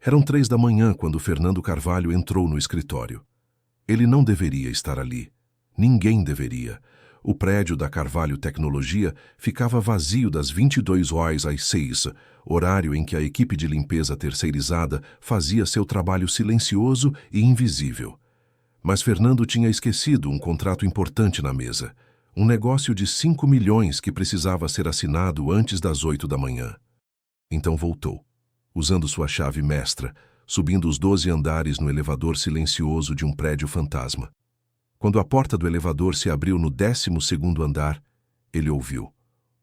Eram 3 da manhã quando Fernando Carvalho entrou no escritório. Ele não deveria estar ali. Ninguém deveria. O prédio da Carvalho Tecnologia ficava vazio das 22 horas às 6, horário em que a equipe de limpeza terceirizada fazia seu trabalho silencioso e invisível. Mas Fernando tinha esquecido um contrato importante na mesa. Um negócio de 5 milhões que precisava ser assinado antes das 8 da manhã. Então voltou, usando sua chave mestra, subindo os 12 andares no elevador silencioso de um prédio fantasma. Quando a porta do elevador se abriu no 12º andar, ele ouviu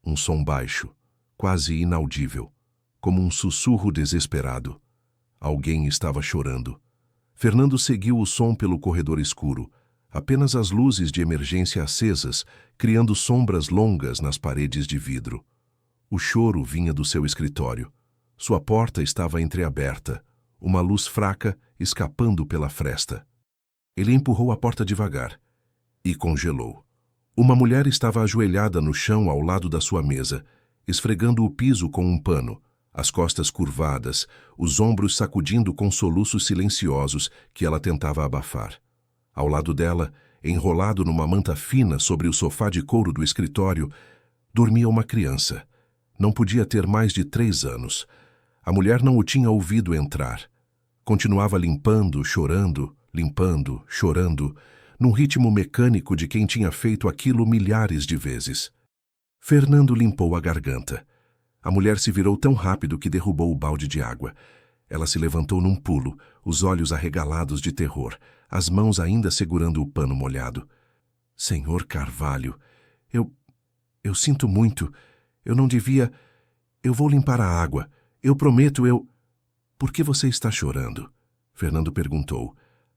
um som baixo, quase inaudível, como um sussurro desesperado. Alguém estava chorando. Fernando seguiu o som pelo corredor escuro, apenas as luzes de emergência acesas, criando sombras longas nas paredes de vidro. O choro vinha do seu escritório. Sua porta estava entreaberta, uma luz fraca escapando pela fresta. Ele empurrou a porta devagar e congelou. Uma mulher estava ajoelhada no chão ao lado da sua mesa, esfregando o piso com um pano, as costas curvadas, os ombros sacudindo com soluços silenciosos que ela tentava abafar. Ao lado dela, enrolado numa manta fina sobre o sofá de couro do escritório, dormia uma criança. Não podia ter mais de 3 anos. A mulher não o tinha ouvido entrar. Continuava limpando, chorando, num ritmo mecânico de quem tinha feito aquilo milhares de vezes. Fernando limpou a garganta. A mulher se virou tão rápido que derrubou o balde de água. Ela se levantou num pulo, os olhos arregalados de terror, as mãos ainda segurando o pano molhado. Senhor Carvalho, eu sinto muito. Eu não devia... Eu vou limpar a água. Eu prometo, Por que você está chorando? Fernando perguntou,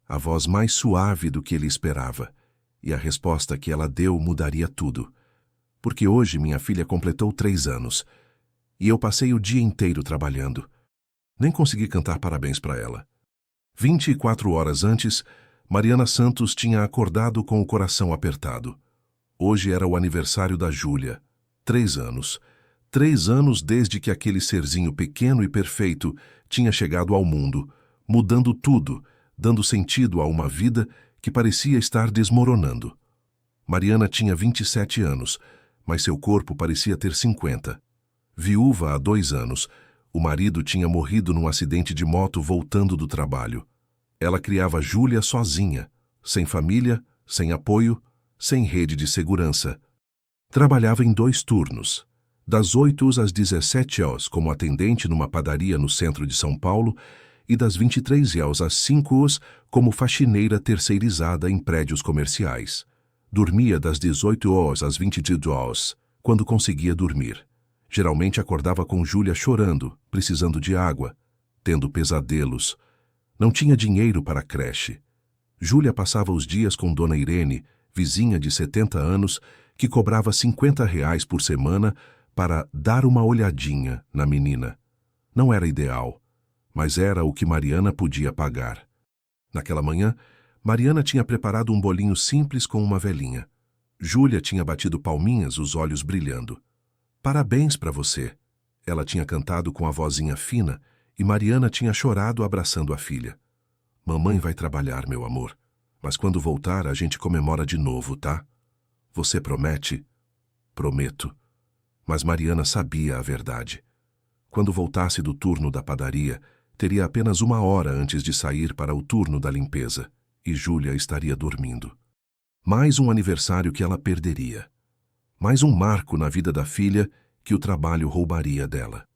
a voz mais suave do que ele esperava. E a resposta que ela deu mudaria tudo. Porque hoje minha filha completou 3 anos. E eu passei o dia inteiro trabalhando. Nem consegui cantar parabéns para ela. 24 horas antes, Mariana Santos tinha acordado com o coração apertado. Hoje era o aniversário da Júlia. 3 anos. 3 anos desde que aquele serzinho pequeno e perfeito tinha chegado ao mundo, mudando tudo, dando sentido a uma vida que parecia estar desmoronando. Mariana tinha 27 anos, mas seu corpo parecia ter 50. Viúva há 2 anos, o marido tinha morrido num acidente de moto voltando do trabalho. Ela criava Júlia sozinha, sem família, sem apoio, sem rede de segurança. Trabalhava em 2 turnos, das 8 às 17 horas como atendente numa padaria no centro de São Paulo e das 23 horas às 5 horas como faxineira terceirizada em prédios comerciais. Dormia das 18 horas às 22 horas, quando conseguia dormir. Geralmente acordava com Júlia chorando, precisando de água, tendo pesadelos. Não tinha dinheiro para a creche. Júlia passava os dias com Dona Irene, vizinha de 70 anos, que cobrava R$ 50 por semana para dar uma olhadinha na menina. Não era ideal, mas era o que Mariana podia pagar. Naquela manhã, Mariana tinha preparado um bolinho simples com uma velinha. Júlia tinha batido palminhas, os olhos brilhando. Parabéns para você, ela tinha cantado com a vozinha fina e Mariana tinha chorado abraçando a filha. Mamãe vai trabalhar, meu amor, mas quando voltar a gente comemora de novo, tá? Você promete? Prometo. Mas Mariana sabia a verdade. Quando voltasse do turno da padaria, teria apenas 1 hora antes de sair para o turno da limpeza, e Júlia estaria dormindo. Mais um aniversário que ela perderia. Mais um marco na vida da filha que o trabalho roubaria dela.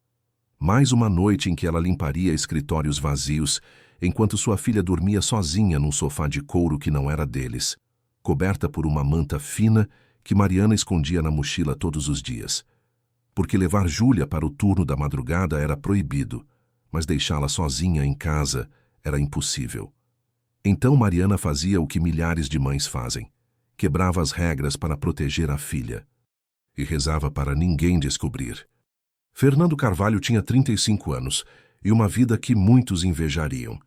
Mais uma noite em que ela limparia escritórios vazios, enquanto sua filha dormia sozinha num sofá de couro que não era deles, coberta por uma manta fina que Mariana escondia na mochila todos os dias. Porque levar Júlia para o turno da madrugada era proibido, mas deixá-la sozinha em casa era impossível. Então Mariana fazia o que milhares de mães fazem. Quebrava as regras para proteger a filha. E rezava para ninguém descobrir. Fernando Carvalho tinha 35 anos e uma vida que muitos invejariam.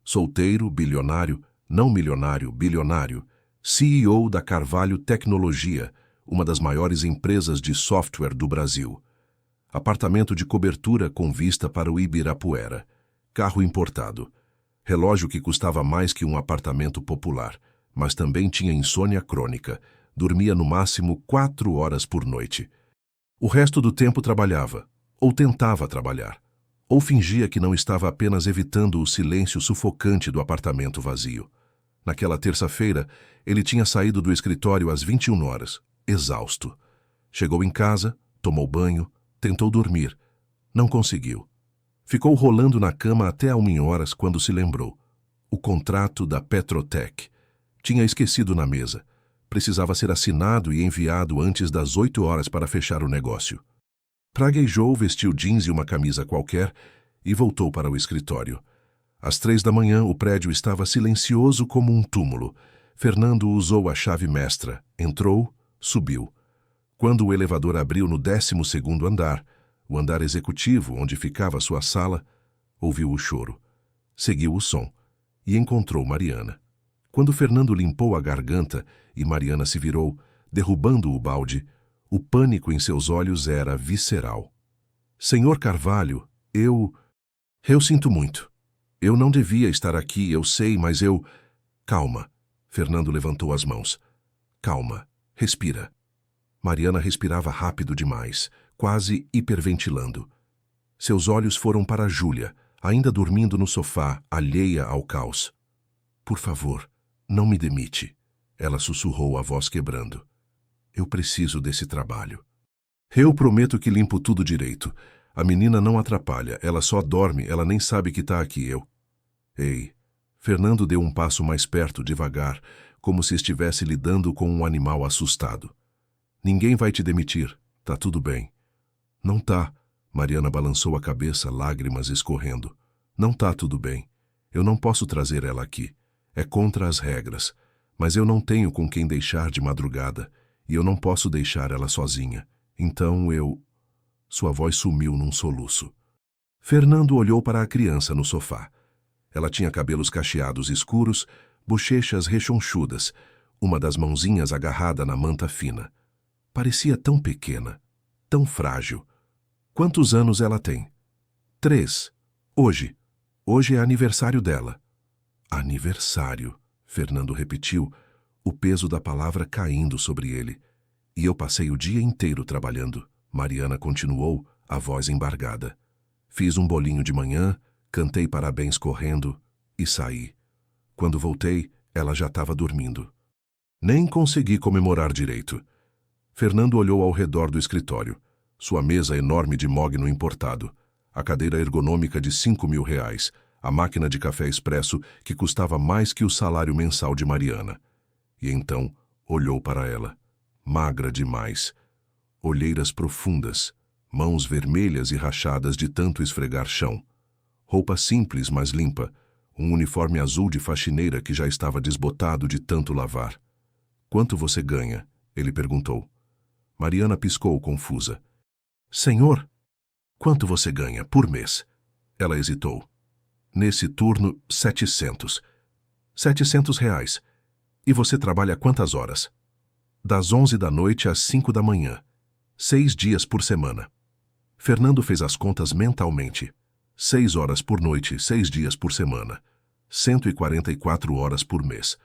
Solteiro, bilionário, não milionário, bilionário, CEO da Carvalho Tecnologia, uma das maiores empresas de software do Brasil. Apartamento de cobertura com vista para o Ibirapuera. carro importado. Relógio que custava mais que um apartamento popular, mas também tinha insônia crônica. Dormia no máximo 4 horas por noite. O resto do tempo trabalhava, ou tentava trabalhar, ou fingia que não estava apenas evitando o silêncio sufocante do apartamento vazio. Naquela terça-feira, ele tinha saído do escritório às 21 horas, exausto. Chegou em casa, tomou banho, tentou dormir. Não conseguiu. Ficou rolando na cama até a 1 horas quando se lembrou. O contrato da Petrotec. Tinha esquecido na mesa. Precisava ser assinado e enviado antes das 8 horas para fechar o negócio. Praguejou, vestiu jeans e uma camisa qualquer e voltou para o escritório. Às 3 da manhã, o prédio estava silencioso como um túmulo. Fernando usou a chave mestra, entrou, subiu. Quando o elevador abriu no 12º andar, o andar executivo, onde ficava sua sala, ouviu o choro. Seguiu o som e encontrou Mariana. Quando Fernando limpou a garganta e Mariana se virou, derrubando o balde, o pânico em seus olhos era visceral. Senhor Carvalho, eu sinto muito. Eu não devia estar aqui, eu sei, mas eu... Calma. Fernando levantou as mãos. Calma. Respira. Mariana respirava rápido demais, quase hiperventilando. Seus olhos foram para Júlia, ainda dormindo no sofá, alheia ao caos. Por favor, não me demite. Ela sussurrou, a voz quebrando. Eu preciso desse trabalho. Eu prometo que limpo tudo direito. A menina não atrapalha, ela só dorme, ela nem sabe que tá aqui, eu... Ei, Fernando deu um passo mais perto, devagar, como se estivesse lidando com um animal assustado. Ninguém vai te demitir, tá tudo bem. Não tá, Mariana balançou a cabeça, lágrimas escorrendo. Não tá tudo bem. Eu não posso trazer ela aqui. É contra as regras. Mas eu não tenho com quem deixar de madrugada, e eu não posso deixar ela sozinha. Então eu... Sua voz sumiu num soluço. Fernando olhou para a criança no sofá. Ela tinha cabelos cacheados escuros, bochechas rechonchudas, uma das mãozinhas agarrada na manta fina. Parecia tão pequena, tão frágil. Quantos anos ela tem? 3. Hoje. Hoje é aniversário dela. Aniversário, Fernando repetiu, o peso da palavra caindo sobre ele. E eu passei o dia inteiro trabalhando. Mariana continuou, a voz embargada. Fiz um bolinho de manhã, cantei parabéns correndo e saí. Quando voltei, ela já estava dormindo. Nem consegui comemorar direito. Fernando olhou ao redor do escritório. Sua mesa enorme de mogno importado. A cadeira ergonômica de R$ 5.000. A máquina de café expresso que custava mais que o salário mensal de Mariana. E então olhou para ela. Magra demais. Olheiras profundas. Mãos vermelhas e rachadas de tanto esfregar chão. Roupa simples, mas limpa. Um uniforme azul de faxineira que já estava desbotado de tanto lavar. Quanto você ganha? Ele perguntou. Mariana piscou, confusa. Senhor, quanto você ganha por mês? Ela hesitou. Nesse turno, 700. R$ 700. E você trabalha quantas horas? Das 11 da noite às 5 da manhã. 6 dias por semana. Fernando fez as contas mentalmente. 6 horas por noite, 6 dias por semana. 144 horas por mês. R$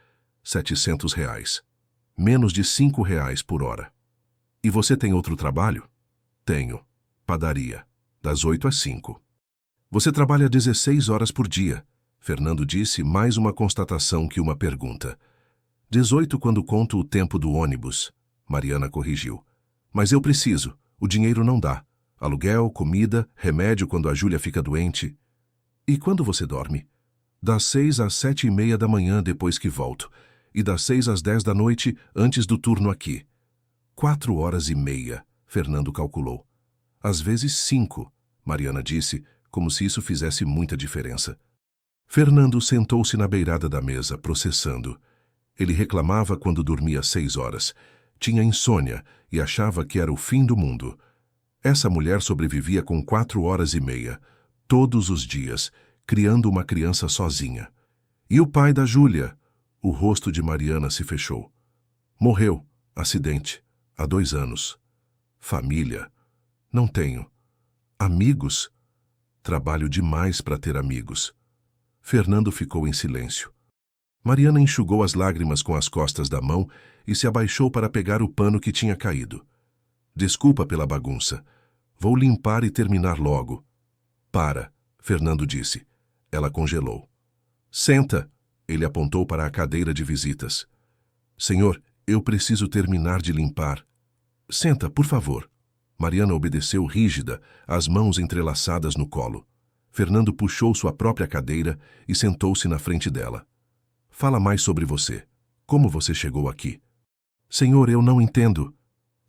700. Menos de R$ 5 por hora. E você tem outro trabalho? Tenho. Padaria. Das 8 às 5. Você trabalha 16 horas por dia. Fernando disse, mais uma constatação que uma pergunta. 18 quando conto o tempo do ônibus. Mariana corrigiu. Mas eu preciso. O dinheiro não dá. Aluguel, comida, remédio quando a Júlia fica doente. E quando você dorme? Das 6 às 7:30 da manhã depois que volto. E das 6 às 10 da noite antes do turno aqui. 4 horas e meia, Fernando calculou. Às vezes 5, Mariana disse, como se isso fizesse muita diferença. Fernando sentou-se na beirada da mesa, processando. Ele reclamava quando dormia 6 horas. Tinha insônia e achava que era o fim do mundo. Essa mulher sobrevivia com 4 horas e meia, todos os dias, criando uma criança sozinha. E o pai da Júlia? O rosto de Mariana se fechou. Morreu, acidente, há 2 anos. Família? Não tenho. Amigos? Trabalho demais para ter amigos. Fernando ficou em silêncio. Mariana enxugou as lágrimas com as costas da mão e se abaixou para pegar o pano que tinha caído. Desculpa pela bagunça. Vou limpar e terminar logo. Para, Fernando disse. Ela congelou. Senta, ele apontou para a cadeira de visitas. Senhor, eu preciso terminar de limpar. Senta, por favor. Mariana obedeceu rígida, as mãos entrelaçadas no colo. Fernando puxou sua própria cadeira e sentou-se na frente dela. Fala mais sobre você. Como você chegou aqui? Senhor, eu não entendo.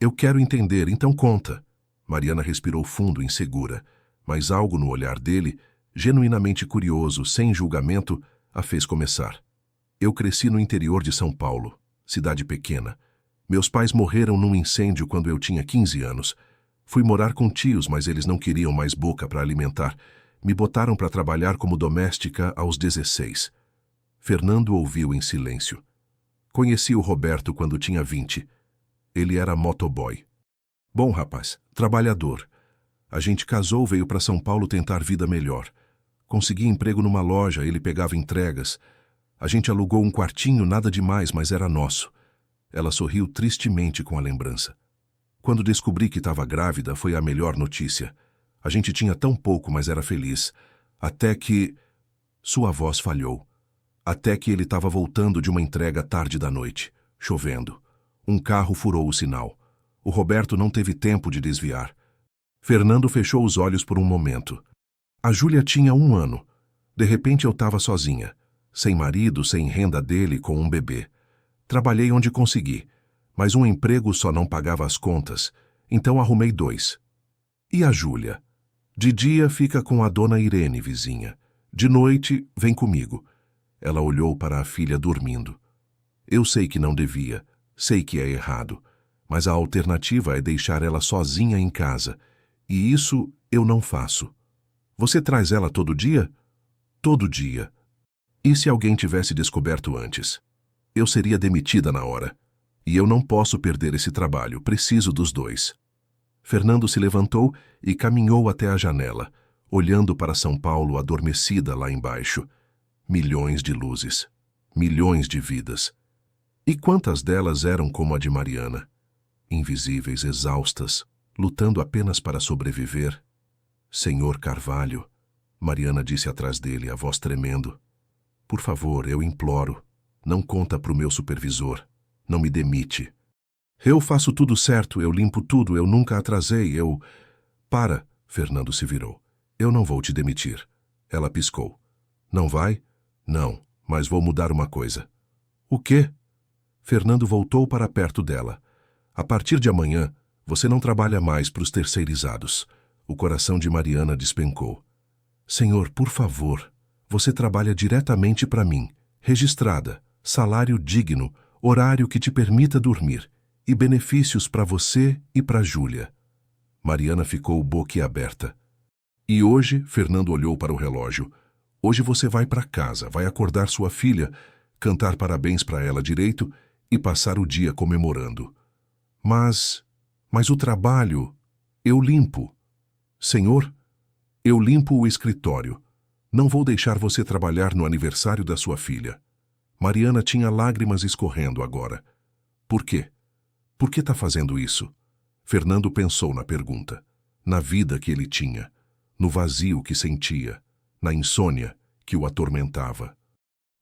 Eu quero entender, então conta. Mariana respirou fundo, insegura, mas algo no olhar dele, genuinamente curioso, sem julgamento, a fez começar. Eu cresci no interior de São Paulo, cidade pequena. Meus pais morreram num incêndio quando eu tinha 15 anos. Fui morar com tios, mas eles não queriam mais boca para alimentar. Me botaram para trabalhar como doméstica aos 16. Fernando ouviu em silêncio. Conheci o Roberto quando tinha 20. Ele era motoboy. Bom rapaz, trabalhador. A gente casou, veio para São Paulo tentar vida melhor. Consegui emprego numa loja, ele pegava entregas. A gente alugou um quartinho, nada demais, mas era nosso. Ela sorriu tristemente com a lembrança. Quando descobri que estava grávida, foi a melhor notícia. A gente tinha tão pouco, mas era feliz. Até que... Sua voz falhou. Até que ele estava voltando de uma entrega tarde da noite, chovendo. Um carro furou o sinal. O Roberto não teve tempo de desviar. Fernando fechou os olhos por um momento. A Júlia tinha 1 ano. De repente eu estava sozinha. Sem marido, sem renda dele, com um bebê. Trabalhei onde consegui. Mas um emprego só não pagava as contas. Então arrumei 2. E a Júlia? De dia fica com a dona Irene, vizinha. De noite, vem comigo. Ela olhou para a filha dormindo. Eu sei que não devia, sei que é errado, mas a alternativa é deixar ela sozinha em casa, e isso eu não faço. Você traz ela todo dia? Todo dia. E se alguém tivesse descoberto antes? Eu seria demitida na hora. E eu não posso perder esse trabalho, preciso dos 2. Fernando se levantou e caminhou até a janela, olhando para São Paulo adormecida lá embaixo. Milhões de luzes, milhões de vidas. E quantas delas eram como a de Mariana? Invisíveis, exaustas, lutando apenas para sobreviver. Senhor Carvalho, Mariana disse atrás dele, a voz tremendo. Por favor, eu imploro, não conta pro meu supervisor, não me demite. Eu faço tudo certo, eu limpo tudo, eu nunca atrasei, eu... Para, Fernando se virou. Eu não vou te demitir. Ela piscou. Não vai? Não, mas vou mudar uma coisa. O quê? Fernando voltou para perto dela. A partir de amanhã, você não trabalha mais para os terceirizados. O coração de Mariana despencou. Senhor, por favor, você trabalha diretamente para mim, registrada, salário digno, horário que te permita dormir, e benefícios para você e para Júlia. Mariana ficou boquiaberta. E hoje, Fernando olhou para o relógio. Hoje você vai para casa, vai acordar sua filha, cantar parabéns para ela direito e passar o dia comemorando. Mas o trabalho, eu limpo. Senhor, eu limpo o escritório. Não vou deixar você trabalhar no aniversário da sua filha. Mariana tinha lágrimas escorrendo agora. Por quê? Por que está fazendo isso? Fernando pensou na pergunta, na vida que ele tinha, no vazio que sentia, na insônia que o atormentava.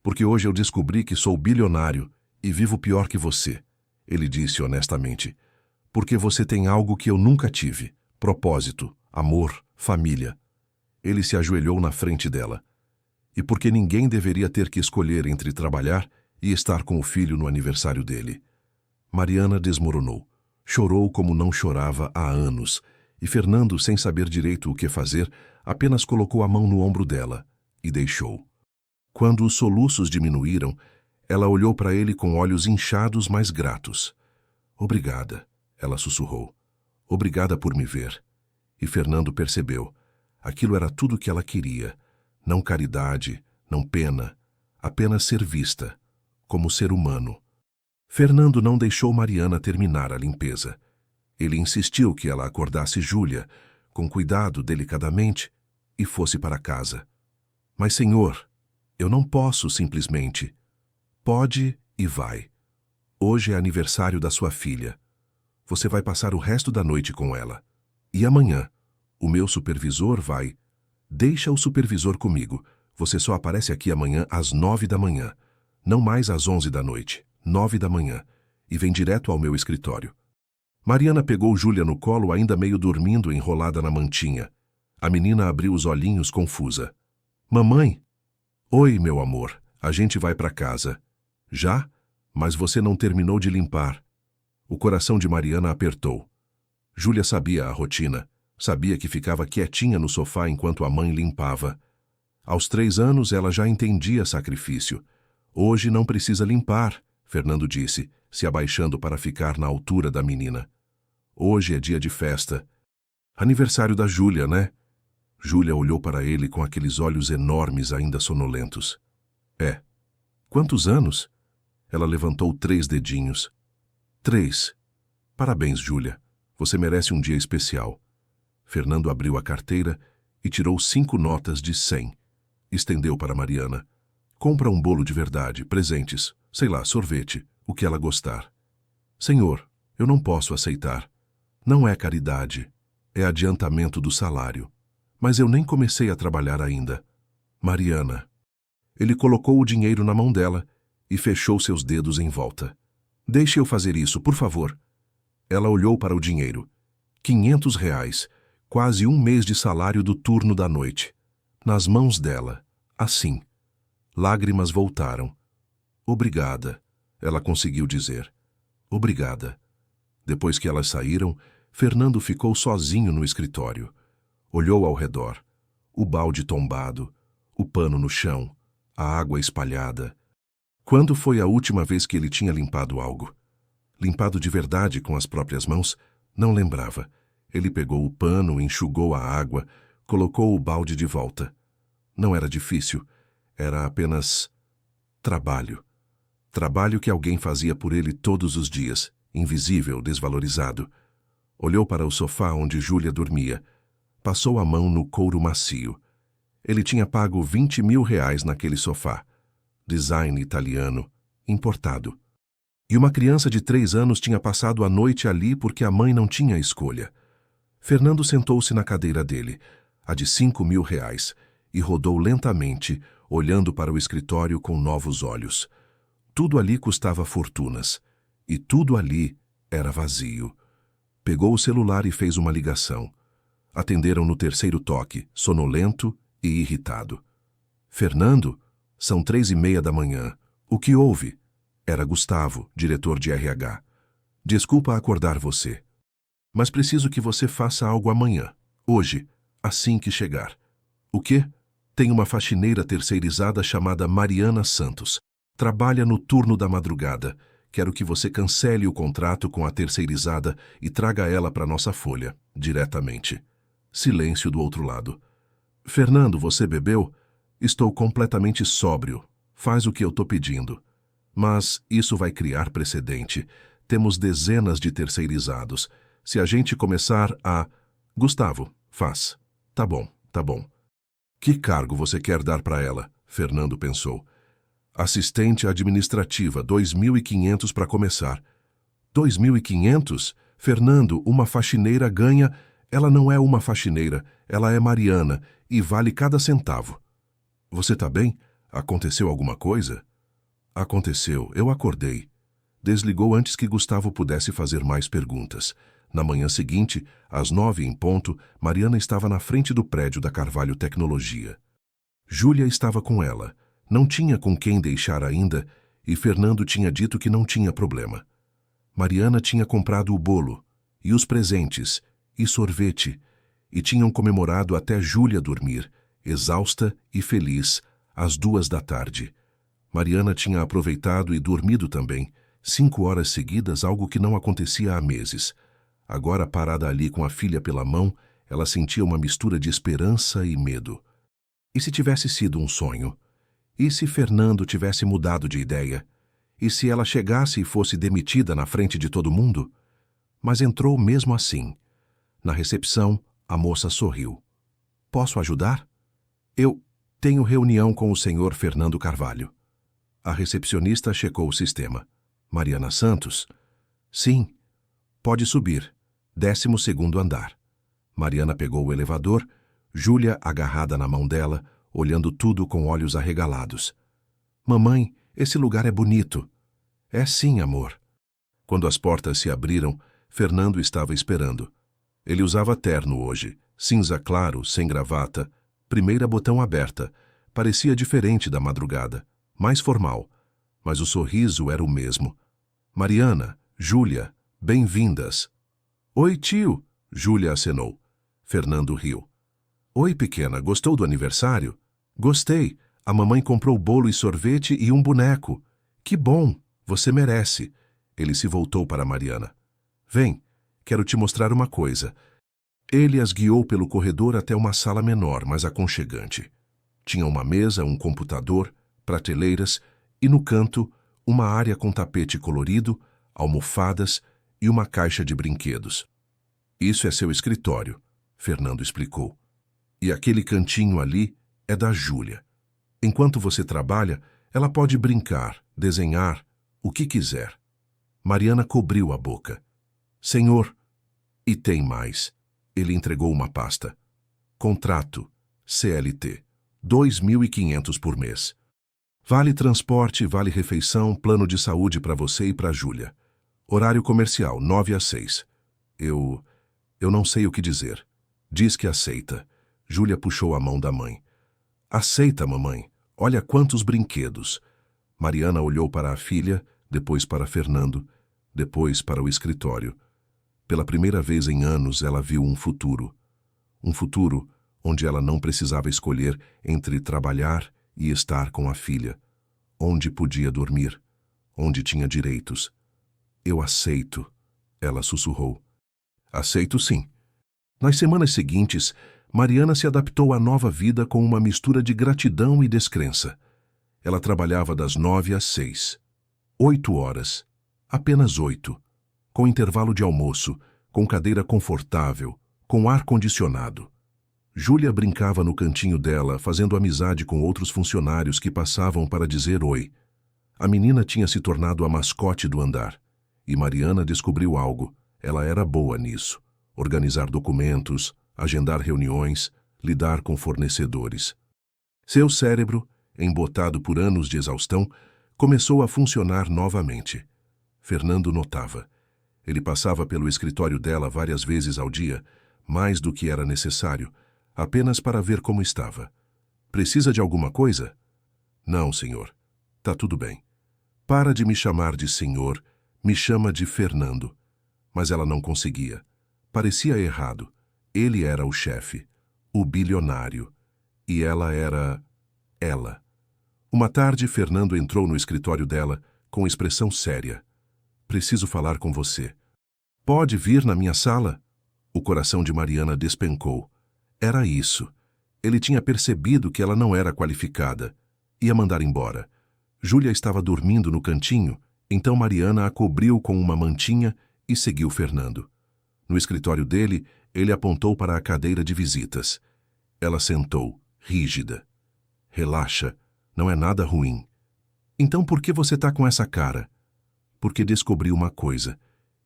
Porque hoje eu descobri que sou bilionário e vivo pior que você, ele disse honestamente. Porque você tem algo que eu nunca tive, propósito, amor, família. Ele se ajoelhou na frente dela. E porque ninguém deveria ter que escolher entre trabalhar e estar com o filho no aniversário dele. Mariana desmoronou. Chorou como não chorava há anos, e Fernando, sem saber direito o que fazer, apenas colocou a mão no ombro dela e deixou. Quando os soluços diminuíram, ela olhou para ele com olhos inchados, mas gratos. Obrigada, ela sussurrou. Obrigada por me ver. E Fernando percebeu. Aquilo era tudo o que ela queria. Não caridade, não pena, apenas ser vista, como ser humano. Fernando não deixou Mariana terminar a limpeza. Ele insistiu que ela acordasse Júlia, com cuidado, delicadamente, e fosse para casa. Mas, senhor, eu não posso simplesmente. Pode e vai. Hoje é aniversário da sua filha. Você vai passar o resto da noite com ela. E amanhã, o meu supervisor vai... Deixa o supervisor comigo. Você só aparece aqui amanhã às 9 da manhã. Não mais às 11 da noite. 9 da manhã. E vem direto ao meu escritório. Mariana pegou Júlia no colo, ainda meio dormindo, enrolada na mantinha. A menina abriu os olhinhos confusa. Mamãe? Oi, meu amor. A gente vai para casa. Já? Mas você não terminou de limpar. O coração de Mariana apertou. Júlia sabia a rotina. Sabia que ficava quietinha no sofá enquanto a mãe limpava. Aos 3 anos, ela já entendia sacrifício. Hoje não precisa limpar, Fernando disse, se abaixando para ficar na altura da menina. Hoje é dia de festa. Aniversário da Júlia, né? Júlia olhou para ele com aqueles olhos enormes ainda sonolentos. É. Quantos anos? Ela levantou 3 dedinhos. 3. Parabéns, Júlia. Você merece um dia especial. Fernando abriu a carteira e tirou 5 notas de 100. Estendeu para Mariana. Compra um bolo de verdade, presentes, sei lá, sorvete, o que ela gostar. Senhor, eu não posso aceitar. Não é caridade, é adiantamento do salário. Mas eu nem comecei a trabalhar ainda. Mariana. Ele colocou o dinheiro na mão dela e fechou seus dedos em volta. Deixe eu fazer isso, por favor. Ela olhou para o dinheiro. R$ 500, quase 1 mês de salário do turno da noite. Nas mãos dela, assim. Lágrimas voltaram. Obrigada, ela conseguiu dizer. Obrigada. Depois que elas saíram, Fernando ficou sozinho no escritório. Olhou ao redor. O balde tombado, o pano no chão, a água espalhada. Quando foi a última vez que ele tinha limpado algo? Limpado de verdade com as próprias mãos? Não lembrava. Ele pegou o pano, enxugou a água, colocou o balde de volta. Não era difícil. Era apenas trabalho. Trabalho que alguém fazia por ele todos os dias, invisível, desvalorizado. Olhou para o sofá onde Júlia dormia. Passou a mão no couro macio. Ele tinha pago R$ 20.000 naquele sofá. Design italiano, importado. E uma criança de 3 anos tinha passado a noite ali porque a mãe não tinha escolha. Fernando sentou-se na cadeira dele, a de R$ 5.000, e rodou lentamente, olhando para o escritório com novos olhos. Tudo ali custava fortunas. E tudo ali era vazio. Pegou o celular e fez uma ligação. Atenderam no 3º toque, sonolento e irritado. Fernando? São 3h30 da manhã. O que houve? Era Gustavo, diretor de RH. Desculpa acordar você. Mas preciso que você faça algo amanhã. Hoje, assim que chegar. O quê? Tem uma faxineira terceirizada chamada Mariana Santos. Trabalha no turno da madrugada. Quero que você cancele o contrato com a terceirizada e traga ela para nossa folha, diretamente. Silêncio do outro lado. Fernando, você bebeu? Estou completamente sóbrio. Faz o que eu tô pedindo. Mas isso vai criar precedente. Temos dezenas de terceirizados. Se a gente começar a... Gustavo, faz. Tá bom, tá bom. Que cargo você quer dar para ela? Fernando pensou. Assistente administrativa, 2.500 para começar. 2.500? Fernando, uma faxineira ganha... Ela não é uma faxineira, ela é Mariana, e vale cada centavo. Você tá bem? Aconteceu alguma coisa? Aconteceu, eu acordei. Desligou antes que Gustavo pudesse fazer mais perguntas. Na manhã seguinte, às 9 em ponto, Mariana estava na frente do prédio da Carvalho Tecnologia. Júlia estava com ela. Não tinha com quem deixar ainda, e Fernando tinha dito que não tinha problema. Mariana tinha comprado o bolo, e os presentes, e sorvete, e tinham comemorado até Júlia dormir, exausta e feliz, às 2 da tarde. Mariana tinha aproveitado e dormido também, 5 horas seguidas, algo que não acontecia há meses. Agora, parada ali com a filha pela mão, ela sentia uma mistura de esperança e medo. E se tivesse sido um sonho? E se Fernando tivesse mudado de ideia? E se ela chegasse e fosse demitida na frente de todo mundo? Mas entrou mesmo assim. Na recepção, a moça sorriu. Posso ajudar? Eu tenho reunião com o senhor Fernando Carvalho. A recepcionista checou o sistema. Mariana Santos? Sim. Pode subir. 12º andar. Mariana pegou o elevador, Júlia agarrada na mão dela, olhando tudo com olhos arregalados. Mamãe, esse lugar é bonito. É sim, amor. Quando as portas se abriram, Fernando estava esperando. Ele usava terno hoje, cinza claro, sem gravata, primeira botão aberta. Parecia diferente da madrugada, mais formal, mas o sorriso era o mesmo. Mariana, Júlia, bem-vindas. Oi, tio, Júlia acenou. Fernando riu. Oi, pequena, gostou do aniversário? Gostei. A mamãe comprou bolo e sorvete e um boneco. Que bom, você merece. Ele se voltou para Mariana. Vem, quero te mostrar uma coisa. Ele as guiou pelo corredor até uma sala menor, mas aconchegante. Tinha uma mesa, um computador, prateleiras e, no canto, uma área com tapete colorido, almofadas e uma caixa de brinquedos. Isso é seu escritório, Fernando explicou. E aquele cantinho ali é da Júlia. Enquanto você trabalha, ela pode brincar, desenhar, o que quiser. Mariana cobriu a boca. Senhor, e tem mais. Ele entregou uma pasta. Contrato, CLT, 2.500 por mês. Vale transporte, vale refeição, plano de saúde para você e para Júlia. Horário comercial, 9 às 6. Eu não sei o que dizer. Diz que aceita. Júlia puxou a mão da mãe. Aceita, mamãe. Olha quantos brinquedos. Mariana olhou para a filha, depois para Fernando, depois para o escritório. Pela primeira vez em anos, ela viu um futuro. Um futuro onde ela não precisava escolher entre trabalhar e estar com a filha. Onde podia dormir. Onde tinha direitos. Eu aceito, ela sussurrou. Aceito sim. Nas semanas seguintes, Mariana se adaptou à nova vida com uma mistura de gratidão e descrença. Ela trabalhava das 9 às 6. 8 horas. Apenas 8. Com intervalo de almoço, com cadeira confortável, com ar-condicionado. Júlia brincava no cantinho dela, fazendo amizade com outros funcionários que passavam para dizer oi. A menina tinha se tornado a mascote do andar. E Mariana descobriu algo. Ela era boa nisso. Organizar documentos, agendar reuniões, lidar com fornecedores. Seu cérebro, embotado por anos de exaustão, começou a funcionar novamente. Fernando notava. Ele passava pelo escritório dela várias vezes ao dia, mais do que era necessário, apenas para ver como estava. Precisa de alguma coisa? Não, senhor. Tá tudo bem. Para de me chamar de senhor, me chama de Fernando. Mas ela não conseguia. Parecia errado. Ele era o chefe, o bilionário. E ela era... ela. Uma tarde, Fernando entrou no escritório dela com expressão séria. Preciso falar com você. Pode vir na minha sala? O coração de Mariana despencou. Era isso. Ele tinha percebido que ela não era qualificada. Ia mandar embora. Júlia estava dormindo no cantinho, então Mariana a cobriu com uma mantinha e seguiu Fernando. No escritório dele, ele apontou para a cadeira de visitas. Ela sentou, rígida. Relaxa, não é nada ruim. Então por que você está com essa cara? Porque descobri uma coisa,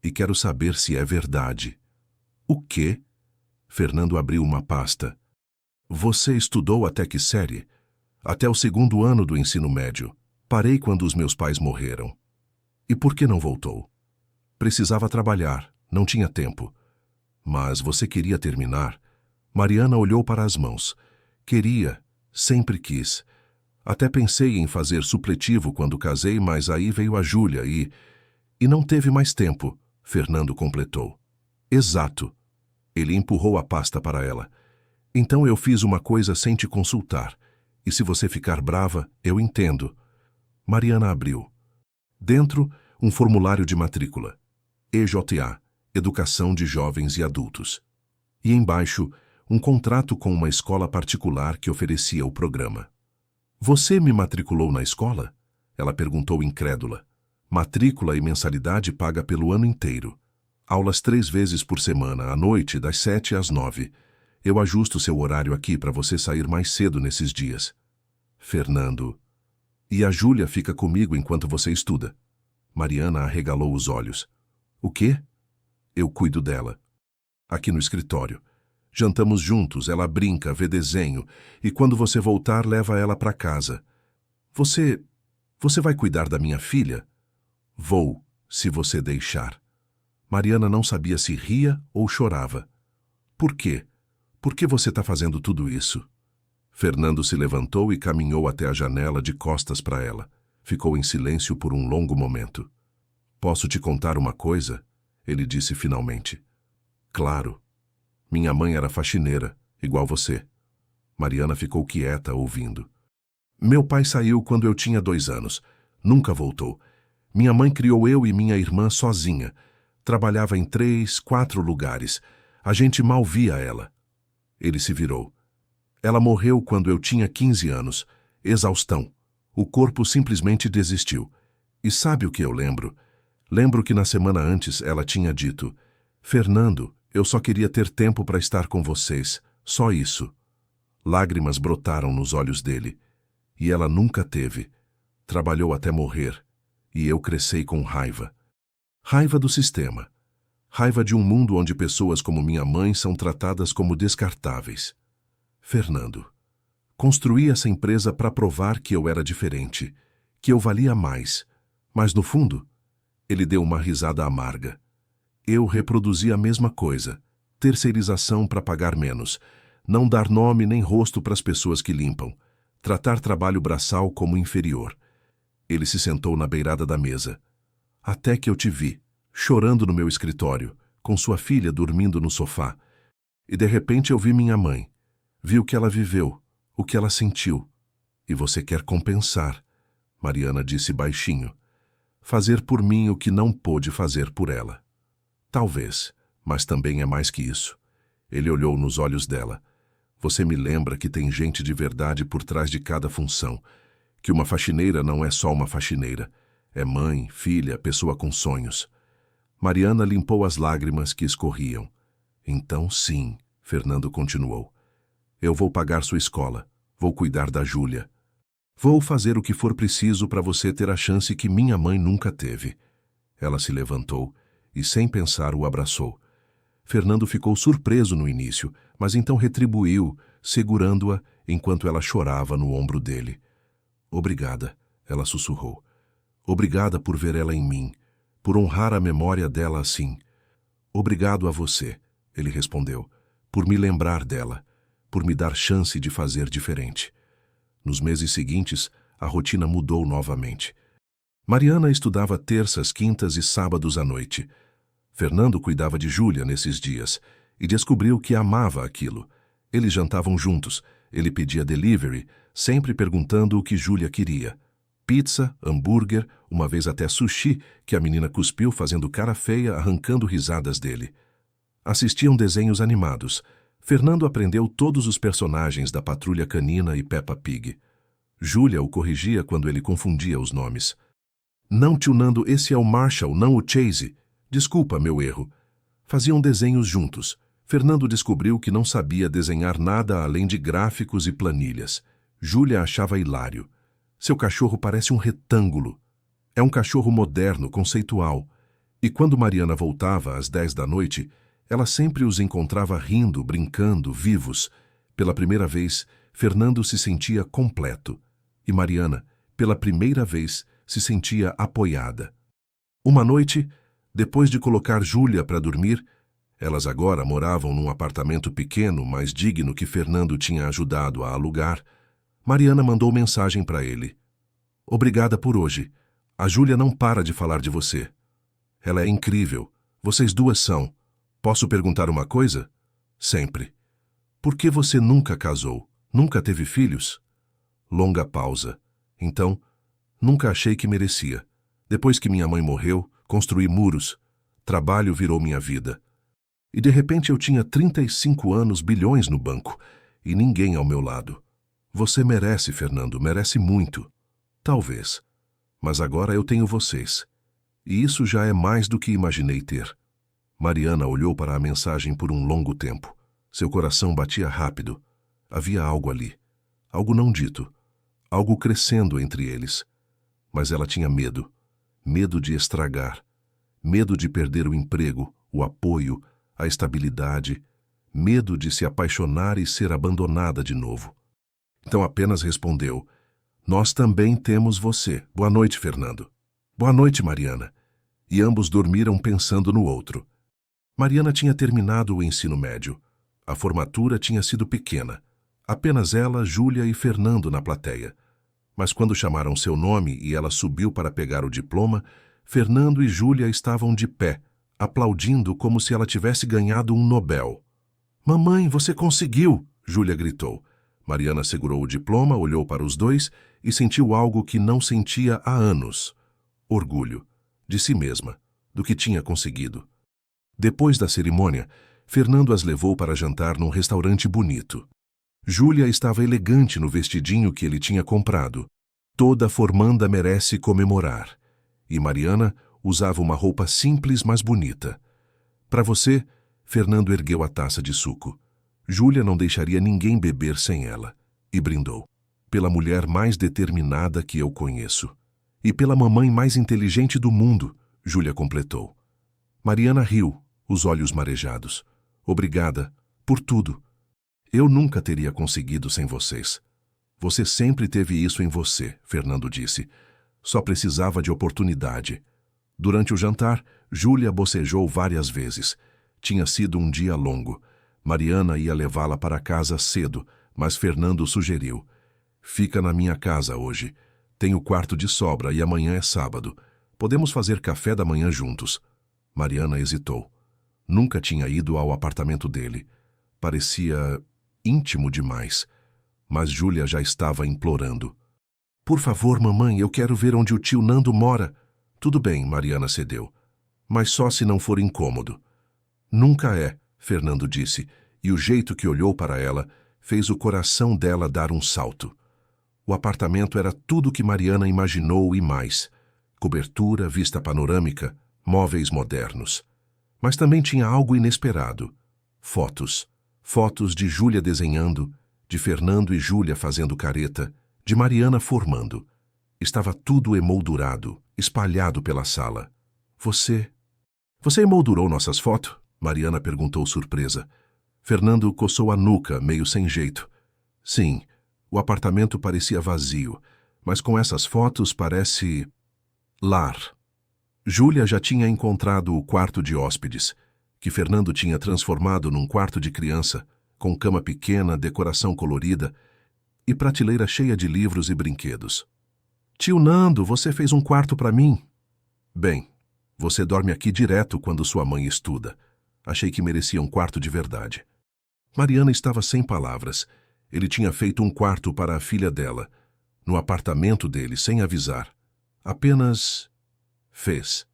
e quero saber se é verdade. O quê? Fernando abriu uma pasta. Você estudou até que série? Até o 2º ano do ensino médio. Parei quando os meus pais morreram. E por que não voltou? Precisava trabalhar, não tinha tempo. Mas você queria terminar? Mariana olhou para as mãos. Queria, sempre quis. Até pensei em fazer supletivo quando casei, mas aí veio a Júlia e não teve mais tempo, Fernando completou. Exato. Ele empurrou a pasta para ela. Então eu fiz uma coisa sem te consultar. E se você ficar brava, eu entendo. Mariana abriu. Dentro, um formulário de matrícula. EJA, Educação de Jovens e Adultos. E embaixo, um contrato com uma escola particular que oferecia o programa. Você me matriculou na escola? Ela perguntou incrédula. Matrícula e mensalidade paga pelo ano inteiro. Aulas 3 vezes por semana, à noite, das 7 às 9. Eu ajusto seu horário aqui para você sair mais cedo nesses dias. Fernando. E a Júlia fica comigo enquanto você estuda. Mariana arregalou os olhos. O quê? Eu cuido dela. Aqui no escritório. Jantamos juntos, ela brinca, vê desenho, e quando você voltar, leva ela para casa. Você vai cuidar da minha filha? Vou, se você deixar. Mariana não sabia se ria ou chorava. Por quê? Por que você está fazendo tudo isso? Fernando se levantou e caminhou até a janela de costas para ela. Ficou em silêncio por um longo momento. Posso te contar uma coisa? Ele disse finalmente. Claro. Minha mãe era faxineira, igual você. Mariana ficou quieta, ouvindo. Meu pai saiu quando eu tinha 2 anos. Nunca voltou. Minha mãe criou eu e minha irmã sozinha. Trabalhava em 3, 4 lugares. A gente mal via ela. Ele se virou. Ela morreu quando eu tinha 15 anos. Exaustão. O corpo simplesmente desistiu. E sabe o que eu lembro? Lembro que na semana antes ela tinha dito: Fernando, eu só queria ter tempo para estar com vocês. Só isso. Lágrimas brotaram nos olhos dele. E ela nunca teve. Trabalhou até morrer. E eu cresci com raiva. Raiva do sistema. Raiva de um mundo onde pessoas como minha mãe são tratadas como descartáveis. Fernando. Construí essa empresa para provar que eu era diferente, que eu valia mais. Mas no fundo, ele deu uma risada amarga. Eu reproduzi a mesma coisa. Terceirização para pagar menos. Não dar nome nem rosto para as pessoas que limpam. Tratar trabalho braçal como inferior. Ele se sentou na beirada da mesa. Até que eu te vi, chorando no meu escritório, com sua filha dormindo no sofá. E de repente eu vi minha mãe. Vi o que ela viveu, o que ela sentiu. E você quer compensar, Mariana disse baixinho. Fazer por mim o que não pôde fazer por ela. Talvez, mas também é mais que isso. Ele olhou nos olhos dela. Você me lembra que tem gente de verdade por trás de cada função. Que uma faxineira não é só uma faxineira. É mãe, filha, pessoa com sonhos. Mariana limpou as lágrimas que escorriam. Então sim, Fernando continuou. Eu vou pagar sua escola. Vou cuidar da Júlia. Vou fazer o que for preciso para você ter a chance que minha mãe nunca teve. Ela se levantou e, sem pensar, o abraçou. Fernando ficou surpreso no início, mas então retribuiu, segurando-a enquanto ela chorava no ombro dele. Obrigada, ela sussurrou. Obrigada por ver ela em mim, por honrar a memória dela assim. Obrigado a você, ele respondeu, por me lembrar dela, por me dar chance de fazer diferente. Nos meses seguintes, a rotina mudou novamente. Mariana estudava terças, quintas e sábados à noite. Fernando cuidava de Júlia nesses dias e descobriu que amava aquilo. Eles jantavam juntos, ele pedia delivery, sempre perguntando o que Júlia queria. Pizza, hambúrguer, uma vez até sushi, que a menina cuspiu fazendo cara feia, arrancando risadas dele. Assistiam desenhos animados. Fernando aprendeu todos os personagens da Patrulha Canina e Peppa Pig. Júlia o corrigia quando ele confundia os nomes. Não, tio Nando, esse é o Marshall, não o Chase. Desculpa, meu erro. Faziam desenhos juntos. Fernando descobriu que não sabia desenhar nada além de gráficos e planilhas. Júlia achava hilário. Seu cachorro parece um retângulo. É um cachorro moderno, conceitual. E quando Mariana voltava às 10 da noite, ela sempre os encontrava rindo, brincando, vivos. Pela primeira vez, Fernando se sentia completo. E Mariana, pela primeira vez, se sentia apoiada. Uma noite, depois de colocar Júlia para dormir, elas agora moravam num apartamento pequeno, mais digno que Fernando tinha ajudado a alugar, Mariana mandou mensagem para ele. Obrigada por hoje. A Júlia não para de falar de você. Ela é incrível. Vocês duas são. Posso perguntar uma coisa? Sempre. Por que você nunca casou? Nunca teve filhos? Longa pausa. Então, nunca achei que merecia. Depois que minha mãe morreu, construí muros. Trabalho virou minha vida. E de repente eu tinha 35 anos, bilhões no banco, e ninguém ao meu lado. Você merece, Fernando, merece muito. Talvez. Mas agora eu tenho vocês. E isso já é mais do que imaginei ter. Mariana olhou para a mensagem por um longo tempo. Seu coração batia rápido. Havia algo ali, algo não dito, algo crescendo entre eles. Mas ela tinha medo, medo de estragar, medo de perder o emprego, o apoio, a estabilidade, medo de se apaixonar e ser abandonada de novo. Então apenas respondeu: "Nós também temos você. Boa noite, Fernando." "Boa noite, Mariana." E ambos dormiram pensando no outro. Mariana tinha terminado o ensino médio. A formatura tinha sido pequena. Apenas ela, Júlia e Fernando na plateia. Mas quando chamaram seu nome e ela subiu para pegar o diploma, Fernando e Júlia estavam de pé, aplaudindo como se ela tivesse ganhado um Nobel. "Mamãe, você conseguiu!" Júlia gritou. Mariana segurou o diploma, olhou para os dois e sentiu algo que não sentia há anos. Orgulho, de si mesma, do que tinha conseguido. Depois da cerimônia, Fernando as levou para jantar num restaurante bonito. Júlia estava elegante no vestidinho que ele tinha comprado. Toda formanda merece comemorar. E Mariana usava uma roupa simples, mas bonita. "Para você," Fernando ergueu a taça de suco. Júlia não deixaria ninguém beber sem ela. E brindou. "Pela mulher mais determinada que eu conheço. E pela mamãe mais inteligente do mundo," Júlia completou. Mariana riu, os olhos marejados. "Obrigada por tudo. Eu nunca teria conseguido sem vocês." "Você sempre teve isso em você," Fernando disse. "Só precisava de oportunidade." Durante o jantar, Júlia bocejou várias vezes. Tinha sido um dia longo. Mariana ia levá-la para casa cedo, mas Fernando sugeriu: "Fica na minha casa hoje. Tenho quarto de sobra e amanhã é sábado. Podemos fazer café da manhã juntos." Mariana hesitou. Nunca tinha ido ao apartamento dele. Parecia íntimo demais. Mas Júlia já estava implorando. "Por favor, mamãe, eu quero ver onde o tio Nando mora." "Tudo bem," Mariana cedeu. "Mas só se não for incômodo." "Nunca é," Fernando disse, e o jeito que olhou para ela fez o coração dela dar um salto. O apartamento era tudo o que Mariana imaginou e mais. Cobertura, vista panorâmica, móveis modernos. Mas também tinha algo inesperado. Fotos. Fotos de Júlia desenhando, de Fernando e Júlia fazendo careta, de Mariana formando. Estava tudo emoldurado, espalhado pela sala. Você emoldurou nossas fotos?" Mariana perguntou surpresa. Fernando coçou a nuca, meio sem jeito. "Sim, o apartamento parecia vazio, mas com essas fotos parece lar." Júlia já tinha encontrado o quarto de hóspedes, que Fernando tinha transformado num quarto de criança, com cama pequena, decoração colorida e prateleira cheia de livros e brinquedos. "Tio Nando, você fez um quarto para mim?" "Bem, você dorme aqui direto quando sua mãe estuda. Achei que merecia um quarto de verdade." Mariana estava sem palavras. Ele tinha feito um quarto para a filha dela, no apartamento dele, sem avisar. Apenas fez.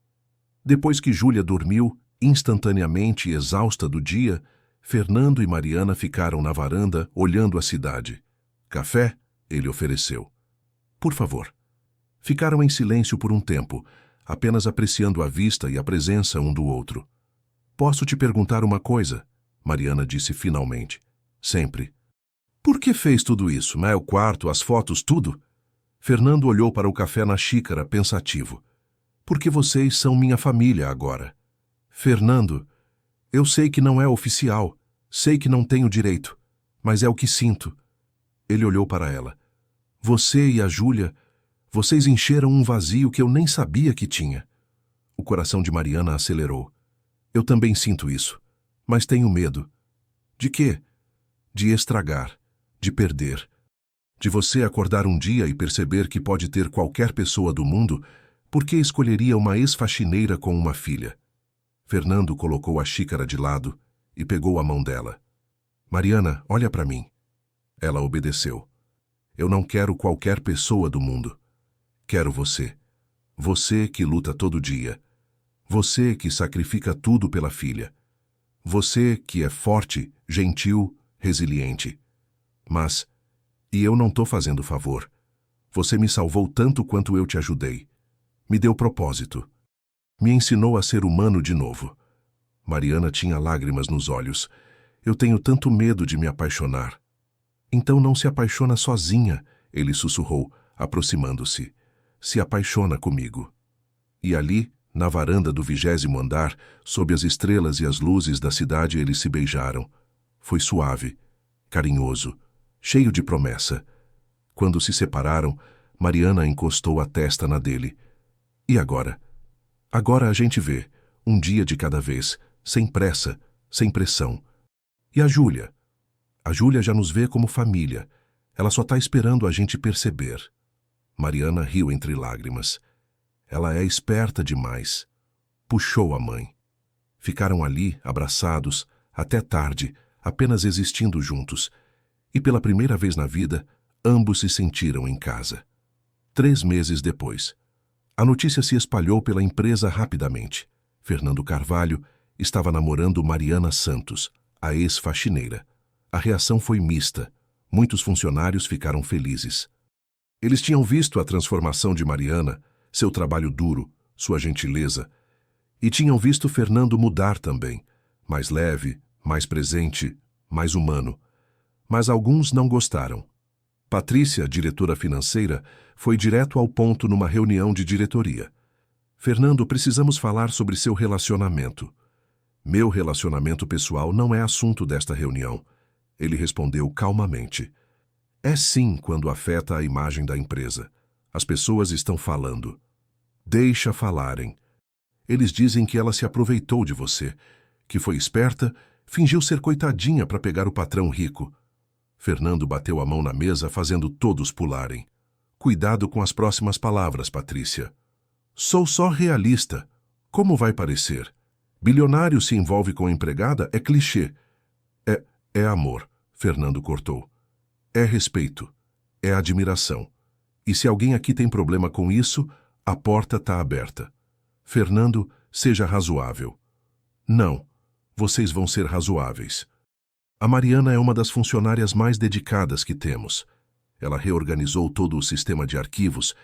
Depois que Júlia dormiu, instantaneamente exausta do dia, Fernando e Mariana ficaram na varanda, olhando a cidade. "Café?" ele ofereceu. "Por favor." Ficaram em silêncio por um tempo, apenas apreciando a vista e a presença um do outro. "Posso te perguntar uma coisa?" Mariana disse finalmente. "Sempre." "Por que fez tudo isso, né? O quarto, as fotos, tudo?" Fernando olhou para o café na xícara, pensativo. "Porque vocês são minha família agora." "Fernando, eu sei que não é oficial, sei que não tenho direito, mas é o que sinto." Ele olhou para ela. "Você e a Júlia, vocês encheram um vazio que eu nem sabia que tinha." O coração de Mariana acelerou. "Eu também sinto isso, mas tenho medo." "De quê?" "De estragar, de perder. De você acordar um dia e perceber que pode ter qualquer pessoa do mundo, por que escolheria uma ex-faxineira com uma filha?" Fernando colocou a xícara de lado e pegou a mão dela. "Mariana, olha para mim." Ela obedeceu. "Eu não quero qualquer pessoa do mundo. Quero você. Você que luta todo dia. Você que sacrifica tudo pela filha. Você que é forte, gentil, resiliente. Mas, e eu não tô fazendo favor. Você me salvou tanto quanto eu te ajudei. Me deu propósito. Me ensinou a ser humano de novo." Mariana tinha lágrimas nos olhos. Eu tenho tanto medo de me apaixonar. Então não se apaixona sozinha, ele sussurrou, aproximando-se. Se apaixona comigo. E ali, na varanda do 20º andar, sob as estrelas e as luzes da cidade, eles se beijaram. Foi suave, carinhoso, cheio de promessa. Quando se separaram, Mariana encostou a testa na dele. E agora? Agora a gente vê, um dia de cada vez, sem pressa, sem pressão. E a Júlia? A Júlia já nos vê como família. Ela só está esperando a gente perceber. Mariana riu entre lágrimas. Ela é esperta demais. Puxou a mãe. Ficaram ali, abraçados, até tarde, apenas existindo juntos. E pela primeira vez na vida, ambos se sentiram em casa. 3 meses depois. A notícia se espalhou pela empresa rapidamente. Fernando Carvalho estava namorando Mariana Santos, a ex-faxineira. A reação foi mista. Muitos funcionários ficaram felizes. Eles tinham visto a transformação de Mariana, seu trabalho duro, sua gentileza, e tinham visto Fernando mudar também, mais leve, mais presente, mais humano. Mas alguns não gostaram. Patrícia, diretora financeira, foi direto ao ponto numa reunião de diretoria. Fernando, precisamos falar sobre seu relacionamento. Meu relacionamento pessoal não é assunto desta reunião. Ele respondeu calmamente. É sim quando afeta a imagem da empresa. As pessoas estão falando. Deixa falarem. Eles dizem que ela se aproveitou de você, que foi esperta, fingiu ser coitadinha para pegar o patrão rico. Fernando bateu a mão na mesa, fazendo todos pularem. Cuidado com as próximas palavras, Patrícia. Sou só realista. Como vai parecer? Bilionário se envolve com empregada é clichê. É amor, Fernando cortou. É respeito. É admiração. E se alguém aqui tem problema com isso, a porta está aberta. Fernando, seja razoável. Não, vocês vão ser razoáveis. A Mariana é uma das funcionárias mais dedicadas que temos. Ela reorganizou todo o sistema de arquivos,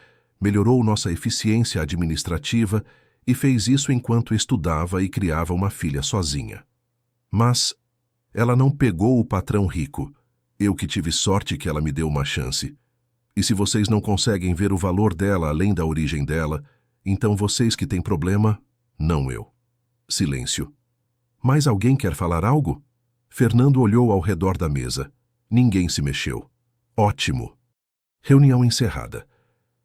melhorou nossa eficiência administrativa e fez isso enquanto estudava e criava uma filha sozinha. Mas ela não pegou o patrão rico. Eu que tive sorte que ela me deu uma chance. E se vocês não conseguem ver o valor dela além da origem dela, então vocês que têm problema, não eu. Silêncio. Mais alguém quer falar algo? Fernando olhou ao redor da mesa. Ninguém se mexeu. Ótimo. Reunião encerrada.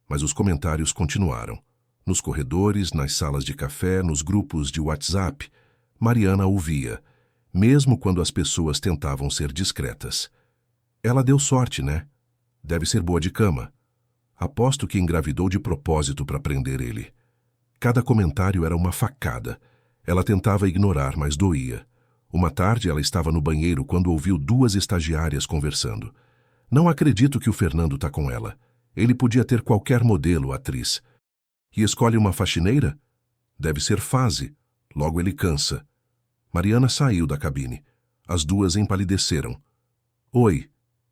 Mas os comentários continuaram. Nos corredores, nas salas de café, nos grupos de WhatsApp, Mariana ouvia, mesmo quando as pessoas tentavam ser discretas. Ela deu sorte, né? Deve ser boa de cama. Aposto que engravidou de propósito para prender ele. Cada comentário era uma facada. Ela tentava ignorar, mas doía. Uma tarde ela estava no banheiro quando ouviu 2 estagiárias conversando. Não acredito que o Fernando tá com ela. Ele podia ter qualquer modelo, atriz. E escolhe uma faxineira? Deve ser fase. Logo ele cansa. Mariana saiu da cabine. As 2 empalideceram. Oi,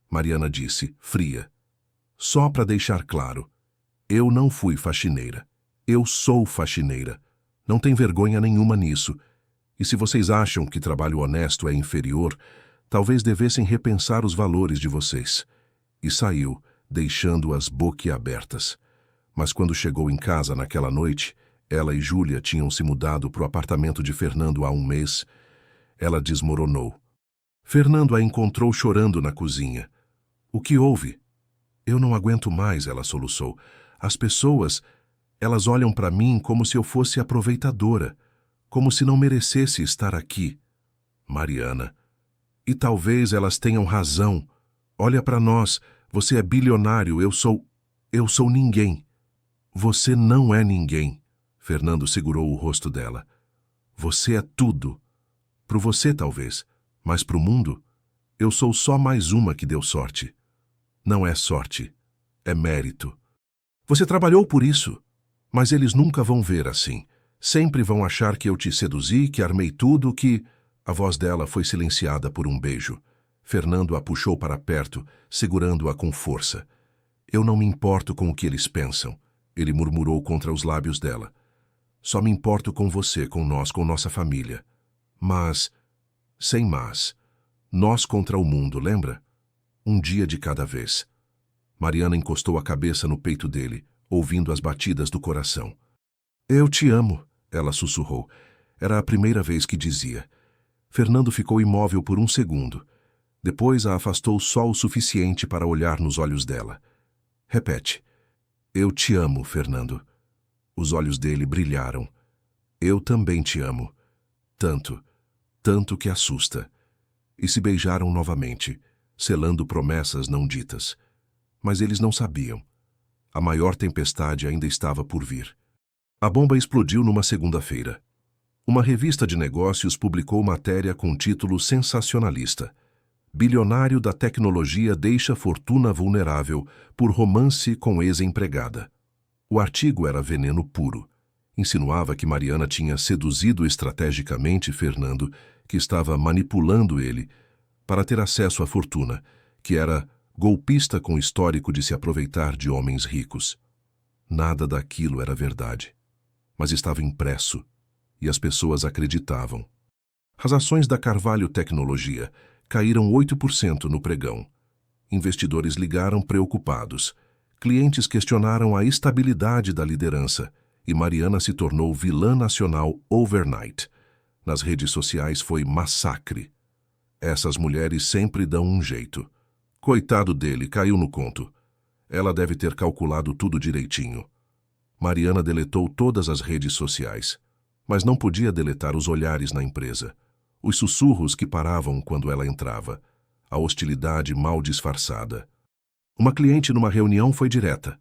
Mariana disse, fria. Só para deixar claro, eu não fui faxineira. Eu sou faxineira. Não tem vergonha nenhuma nisso. E se vocês acham que trabalho honesto é inferior, talvez devessem repensar os valores de vocês. E saiu, deixando-as boquiabertas. Mas quando chegou em casa naquela noite, ela e Júlia tinham se mudado para o apartamento de Fernando há 1 mês. Ela desmoronou. Fernando a encontrou chorando na cozinha. O que houve? Eu não aguento mais, ela soluçou. As pessoas, elas olham para mim como se eu fosse aproveitadora, como se não merecesse estar aqui. Mariana. E talvez elas tenham razão. Olha para nós, você é bilionário, eu sou ninguém. Você não é ninguém. Fernando segurou o rosto dela. Você é tudo. Pro você, talvez, mas pro mundo, eu sou só mais uma que deu sorte. Não é sorte, é mérito. Você trabalhou por isso, mas eles nunca vão ver assim. Sempre vão achar que eu te seduzi, que armei tudo, que... A voz dela foi silenciada por um beijo. Fernando a puxou para perto, segurando-a com força. Eu não me importo com o que eles pensam, ele murmurou contra os lábios dela. Só me importo com você, com nós, com nossa família. Mas, sem mas, Nós contra o mundo, lembra? Um dia de cada vez. Mariana encostou a cabeça no peito dele, ouvindo as batidas do coração. Eu te amo, ela sussurrou. Era a primeira vez que dizia. Fernando ficou imóvel por um segundo. Depois a afastou só o suficiente para olhar nos olhos dela. Repete. Eu te amo, Fernando. Os olhos dele brilharam. Eu também te amo. Tanto, tanto que assusta. E se beijaram novamente, selando promessas não ditas. Mas eles não sabiam. A maior tempestade ainda estava por vir. A bomba explodiu numa segunda-feira. Uma revista de negócios publicou matéria com título sensacionalista. Bilionário da tecnologia deixa fortuna vulnerável por romance com ex-empregada. O artigo era veneno puro. Insinuava que Mariana tinha seduzido estrategicamente Fernando, que estava manipulando ele, para ter acesso à fortuna, que era golpista com histórico de se aproveitar de homens ricos. Nada daquilo era verdade. Mas estava impresso, e as pessoas acreditavam. As ações da Carvalho Tecnologia caíram 8% no pregão. Investidores ligaram preocupados. Clientes questionaram a estabilidade da liderança, e Mariana se tornou vilã nacional overnight. Nas redes sociais foi massacre. Essas mulheres sempre dão um jeito. Coitado dele, caiu no conto. Ela deve ter calculado tudo direitinho. Mariana deletou todas as redes sociais, mas não podia deletar os olhares na empresa, os sussurros que paravam quando ela entrava, a hostilidade mal disfarçada. Uma cliente numa reunião foi direta.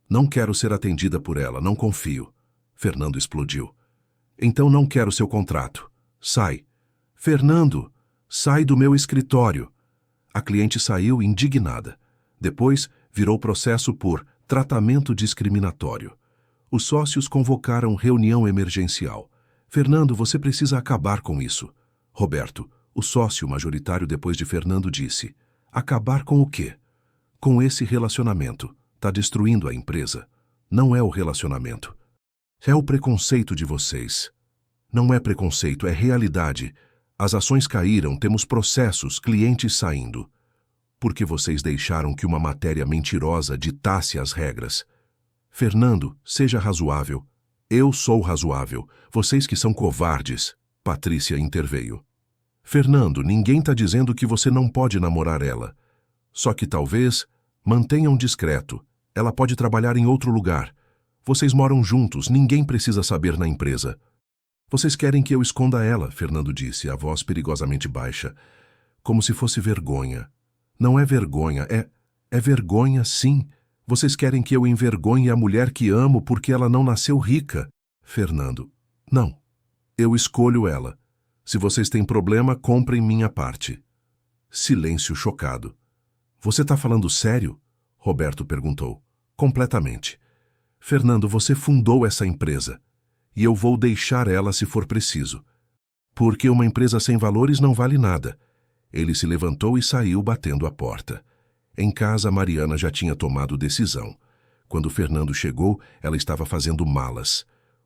Não quero ser atendida por ela, não confio. Fernando explodiu. Então não quero seu contrato. Sai. Fernando, sai do meu escritório. A cliente saiu indignada. Depois, virou processo por tratamento discriminatório. Os sócios convocaram reunião emergencial. Fernando, você precisa acabar com isso. Roberto, o sócio majoritário depois de Fernando, disse. Acabar com o quê? Com esse relacionamento. Tá destruindo a empresa. Não é o relacionamento. É o preconceito de vocês. Não é preconceito, é realidade. As ações caíram, temos processos, clientes saindo. Porque vocês deixaram que uma matéria mentirosa ditasse as regras. Fernando, seja razoável. Eu sou razoável. Vocês que são covardes. Patrícia interveio. Fernando, ninguém está dizendo que você não pode namorar ela. Só que talvez mantenham discreto. Ela pode trabalhar em outro lugar. Vocês moram juntos, ninguém precisa saber na empresa. Vocês querem que eu esconda ela, Fernando disse, a voz perigosamente baixa. Como se fosse vergonha. Não é vergonha, é vergonha, sim. Vocês querem que eu envergonhe a mulher que amo porque ela não nasceu rica. Fernando, não. Eu escolho ela. Se vocês têm problema, comprem minha parte. Silêncio chocado. Você está falando sério? Roberto perguntou. Completamente. Fernando, você fundou essa empresa. E eu vou deixar ela se for preciso. Porque uma empresa sem valores não vale nada. Ele se levantou e saiu batendo a porta. Em casa, Mariana já tinha tomado decisão. Quando Fernando chegou, ela estava fazendo malas.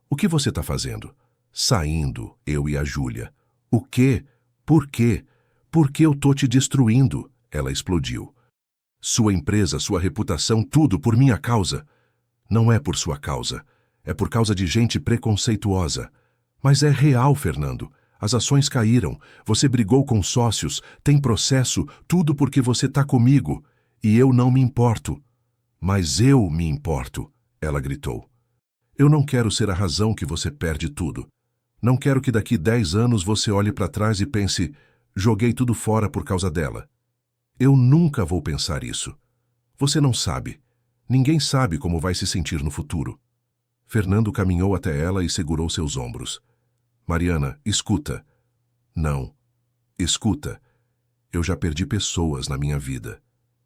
O que você está fazendo? Saindo, eu e a Júlia. O quê? Por quê? Por que eu tô te destruindo? Ela explodiu. Sua empresa, sua reputação, tudo por minha causa. Não é por sua causa. É por causa de gente preconceituosa. Mas é real, Fernando. As ações caíram. Você brigou com sócios. Tem processo. Tudo porque você tá comigo. E eu não me importo. Mas eu me importo, ela gritou. Eu não quero ser a razão que você perde tudo. Não quero que daqui 10 anos você olhe para trás e pense, joguei tudo fora por causa dela. Eu nunca vou pensar isso. Você não sabe. Ninguém sabe como vai se sentir no futuro. Fernando caminhou até ela e segurou seus ombros. Mariana, escuta. Não. Escuta. Eu já perdi pessoas na minha vida.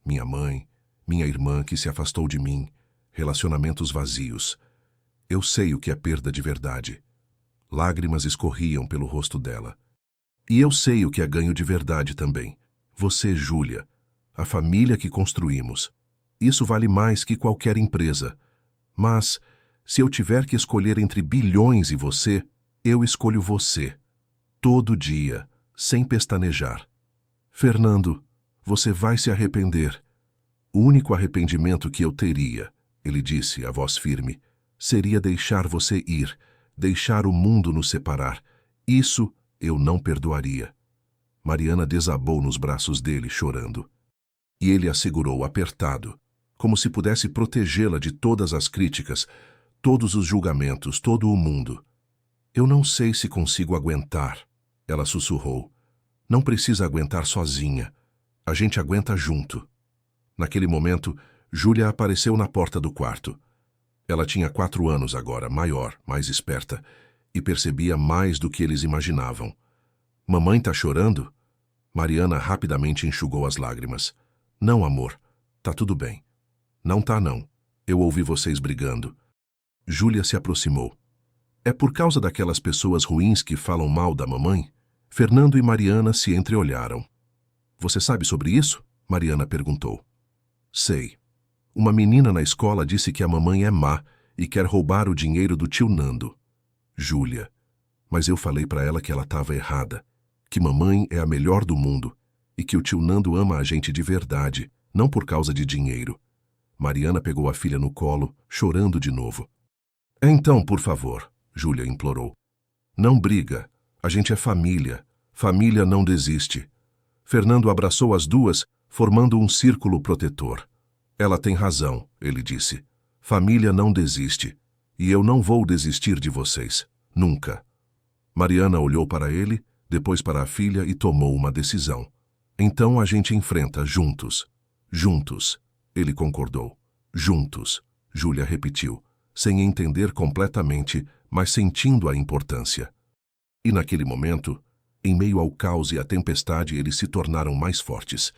Minha mãe, minha irmã que se afastou de mim, relacionamentos vazios. Eu sei o que é perda de verdade. Lágrimas escorriam pelo rosto dela. E eu sei o que é ganho de verdade também. Você, Júlia, a família que construímos. Isso vale mais que qualquer empresa. Mas, se eu tiver que escolher entre bilhões e você, eu escolho você. Todo dia, sem pestanejar. Fernando, você vai se arrepender. O único arrependimento que eu teria, ele disse, a voz firme, seria deixar você ir, deixar o mundo nos separar. Isso eu não perdoaria. Mariana desabou nos braços dele, chorando. E ele a segurou apertado, como se pudesse protegê-la de todas as críticas, todos os julgamentos, todo o mundo. Eu não sei se consigo aguentar, ela sussurrou. Não precisa aguentar sozinha. A gente aguenta junto. Naquele momento, Júlia apareceu na porta do quarto. Ela tinha 4 anos agora, maior, mais esperta, e percebia mais do que eles imaginavam. Mamãe tá chorando? Mariana rapidamente enxugou as lágrimas. Não, amor. Tá tudo bem. Não tá, não. Eu ouvi vocês brigando. Júlia se aproximou. É por causa daquelas pessoas ruins que falam mal da mamãe? Fernando e Mariana se entreolharam. Você sabe sobre isso? Mariana perguntou. Sei. Uma menina na escola disse que a mamãe é má e quer roubar o dinheiro do tio Nando. Júlia. Mas eu falei para ela que ela estava errada, que mamãe é a melhor do mundo e que o tio Nando ama a gente de verdade, não por causa de dinheiro. Mariana pegou a filha no colo, chorando de novo. Então, por favor, Júlia implorou. Não briga. A gente é família. Família não desiste. Fernando abraçou as duas, formando um círculo protetor. Ela tem razão, ele disse. Família não desiste. E eu não vou desistir de vocês. Nunca. Mariana olhou para ele, depois para a filha e tomou uma decisão. Então a gente enfrenta juntos. Juntos. Ele concordou. Juntos. Júlia repetiu, sem entender completamente, mas sentindo a importância. E naquele momento, em meio ao caos e à tempestade, eles se tornaram mais fortes,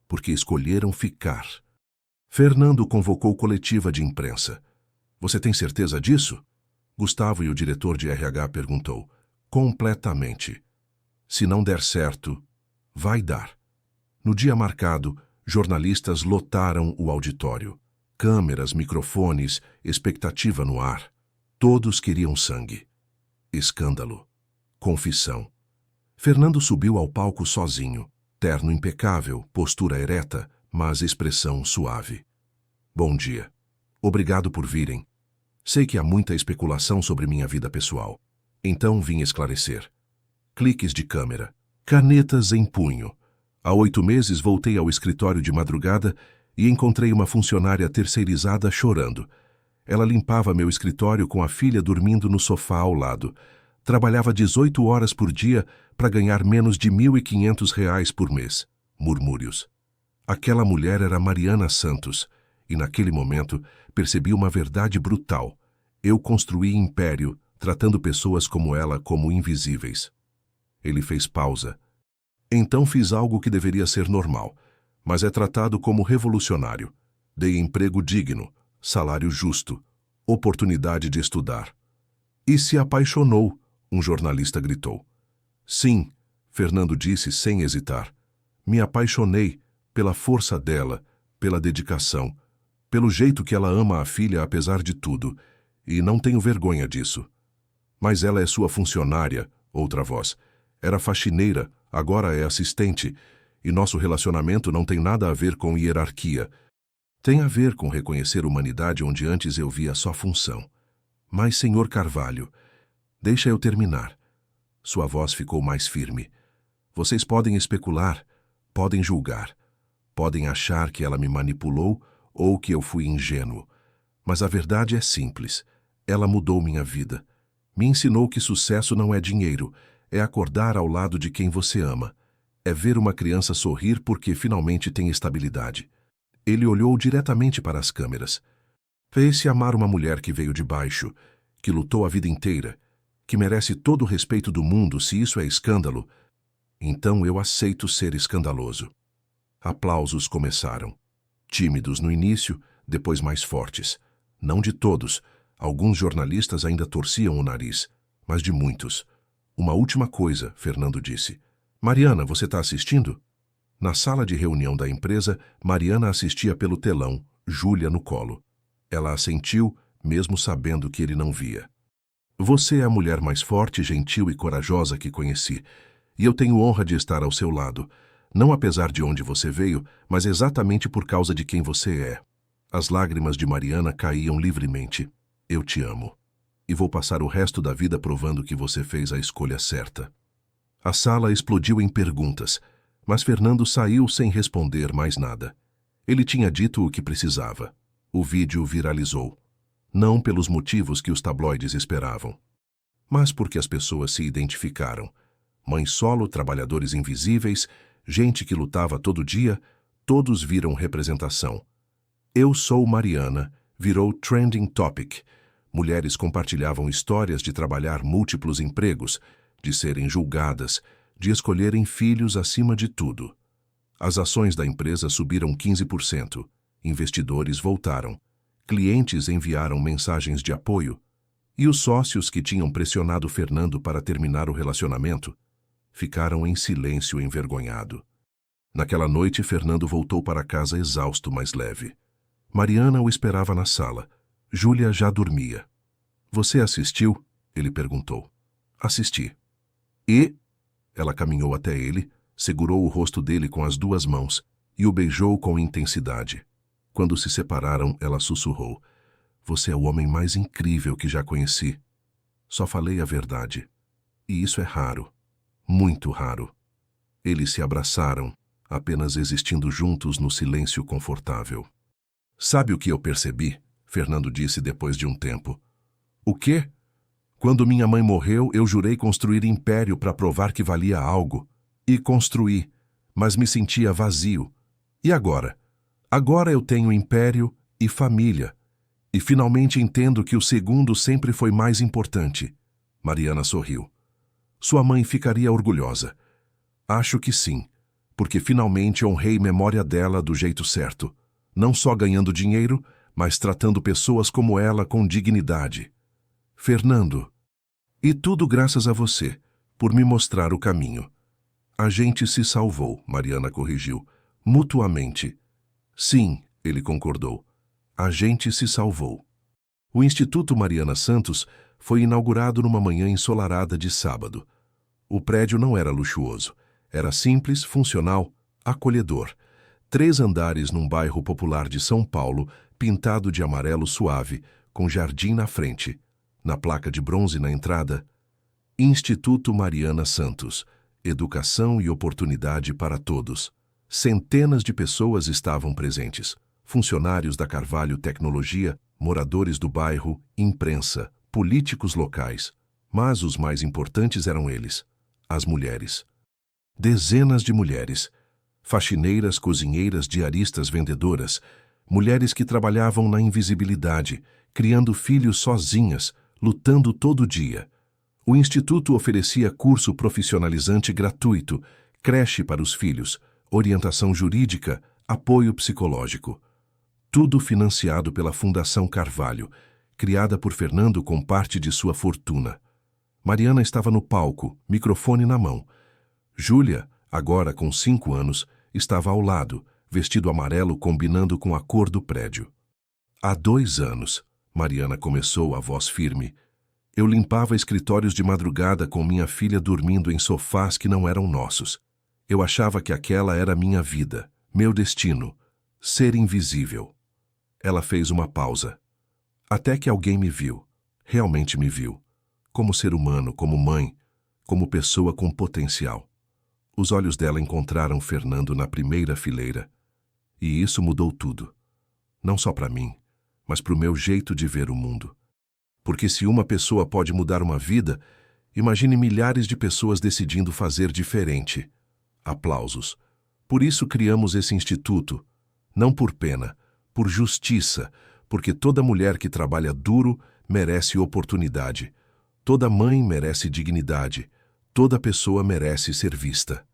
porque escolheram ficar. Fernando convocou coletiva de imprensa. Você tem certeza disso? Gustavo e o diretor de RH perguntou. Completamente. Se não der certo, vai dar. No dia marcado, jornalistas lotaram o auditório. Câmeras, microfones, expectativa no ar. Todos queriam sangue. Escândalo. Confissão. Fernando subiu ao palco sozinho. Terno impecável, postura ereta, mas expressão suave. Bom dia. Obrigado por virem. Sei que há muita especulação sobre minha vida pessoal. Então vim esclarecer. Cliques de câmera. Canetas em punho. Há 8 meses voltei ao escritório de madrugada e encontrei uma funcionária terceirizada chorando. Ela limpava meu escritório com a filha dormindo no sofá ao lado. Trabalhava 18 horas por dia para ganhar menos de R$ 1.500 por mês. Murmúrios. Aquela mulher era Mariana Santos, e naquele momento percebi uma verdade brutal. Eu construí império, tratando pessoas como ela como invisíveis. Ele fez pausa. Então fiz algo que deveria ser normal, mas é tratado como revolucionário. Dei emprego digno, salário justo, oportunidade de estudar. E se apaixonou, um jornalista gritou. Sim, Fernando disse sem hesitar. Me apaixonei pela força dela, pela dedicação, pelo jeito que ela ama a filha apesar de tudo, e não tenho vergonha disso. Mas ela é sua funcionária, outra voz. Era faxineira, agora é assistente, e nosso relacionamento não tem nada a ver com hierarquia. Tem a ver com reconhecer humanidade onde antes eu via só função. Mas, senhor Carvalho, deixa eu terminar. Sua voz ficou mais firme. Vocês podem especular, podem julgar, podem achar que ela me manipulou ou que eu fui ingênuo. Mas a verdade é simples. Ela mudou minha vida. Me ensinou que sucesso não é dinheiro, é acordar ao lado de quem você ama. É ver uma criança sorrir porque finalmente tem estabilidade. Ele olhou diretamente para as câmeras. Fez-se amar uma mulher que veio de baixo, que lutou a vida inteira, que merece todo o respeito do mundo. Se isso é escândalo, então eu aceito ser escandaloso. Aplausos começaram. Tímidos no início, depois mais fortes. Não de todos. Alguns jornalistas ainda torciam o nariz, mas de muitos. Uma última coisa, Fernando disse. Mariana, você está assistindo? Na sala de reunião da empresa, Mariana assistia pelo telão, Júlia no colo. Ela assentiu, mesmo sabendo que ele não via. Você é a mulher mais forte, gentil e corajosa que conheci, e eu tenho honra de estar ao seu lado. Não apesar de onde você veio, mas exatamente por causa de quem você é. As lágrimas de Mariana caíam livremente. Eu te amo. E vou passar o resto da vida provando que você fez a escolha certa. A sala explodiu em perguntas, mas Fernando saiu sem responder mais nada. Ele tinha dito o que precisava. O vídeo viralizou. Não pelos motivos que os tabloides esperavam, mas porque as pessoas se identificaram. Mãe solo, trabalhadores invisíveis, gente que lutava todo dia, todos viram representação. Eu sou Mariana virou trending topic. Mulheres compartilhavam histórias de trabalhar múltiplos empregos, de serem julgadas, de escolherem filhos acima de tudo. As ações da empresa subiram 15%. Investidores voltaram. Clientes enviaram mensagens de apoio. E os sócios que tinham pressionado Fernando para terminar o relacionamento ficaram em silêncio envergonhado. Naquela noite, Fernando voltou para casa exausto, mas leve. Mariana o esperava na sala. Júlia já dormia. Você assistiu? Ele perguntou. Assisti. E? Ela caminhou até ele, segurou o rosto dele com as duas mãos e o beijou com intensidade. Quando se separaram, ela sussurrou. Você é o homem mais incrível que já conheci. Só falei a verdade. E isso é raro. Muito raro. Eles se abraçaram, apenas existindo juntos no silêncio confortável. Sabe o que eu percebi? Fernando disse depois de um tempo. O quê? Quando minha mãe morreu, eu jurei construir império para provar que valia algo. E construí, mas me sentia vazio. E agora? Agora eu tenho império e família. E finalmente entendo que o segundo sempre foi mais importante. Mariana sorriu. Sua mãe ficaria orgulhosa. Acho que sim, porque finalmente honrei memória dela do jeito certo. Não só ganhando dinheiro, mas tratando pessoas como ela com dignidade. Fernando. E tudo graças a você, por me mostrar o caminho. A gente se salvou, Mariana corrigiu. Mutuamente. Sim, ele concordou. A gente se salvou. O Instituto Mariana Santos foi inaugurado numa manhã ensolarada de sábado. O prédio não era luxuoso. Era simples, funcional, acolhedor. 3 andares num bairro popular de São Paulo, pintado de amarelo suave, com jardim na frente. Na placa de bronze na entrada, Instituto Mariana Santos. Educação e oportunidade para todos. Centenas de pessoas estavam presentes. Funcionários da Carvalho Tecnologia, moradores do bairro, imprensa, políticos locais. Mas os mais importantes eram eles, as mulheres. Dezenas de mulheres. Faxineiras, cozinheiras, diaristas, vendedoras. Mulheres que trabalhavam na invisibilidade, criando filhos sozinhas, lutando todo dia. O Instituto oferecia curso profissionalizante gratuito, creche para os filhos, orientação jurídica, apoio psicológico. Tudo financiado pela Fundação Carvalho, criada por Fernando com parte de sua fortuna. Mariana estava no palco, microfone na mão. Júlia, agora com 5 anos, estava ao lado, vestido amarelo combinando com a cor do prédio. Há 2 anos, Mariana começou, a voz firme. Eu limpava escritórios de madrugada com minha filha dormindo em sofás que não eram nossos. Eu achava que aquela era minha vida, meu destino, ser invisível. Ela fez uma pausa. Até que alguém me viu, realmente me viu. Como ser humano, como mãe, como pessoa com potencial. Os olhos dela encontraram Fernando na primeira fileira. E isso mudou tudo. Não só para mim, mas para o meu jeito de ver o mundo. Porque se uma pessoa pode mudar uma vida, imagine milhares de pessoas decidindo fazer diferente. Aplausos. Por isso criamos esse instituto, não por pena, por justiça, porque toda mulher que trabalha duro merece oportunidade, toda mãe merece dignidade, toda pessoa merece ser vista.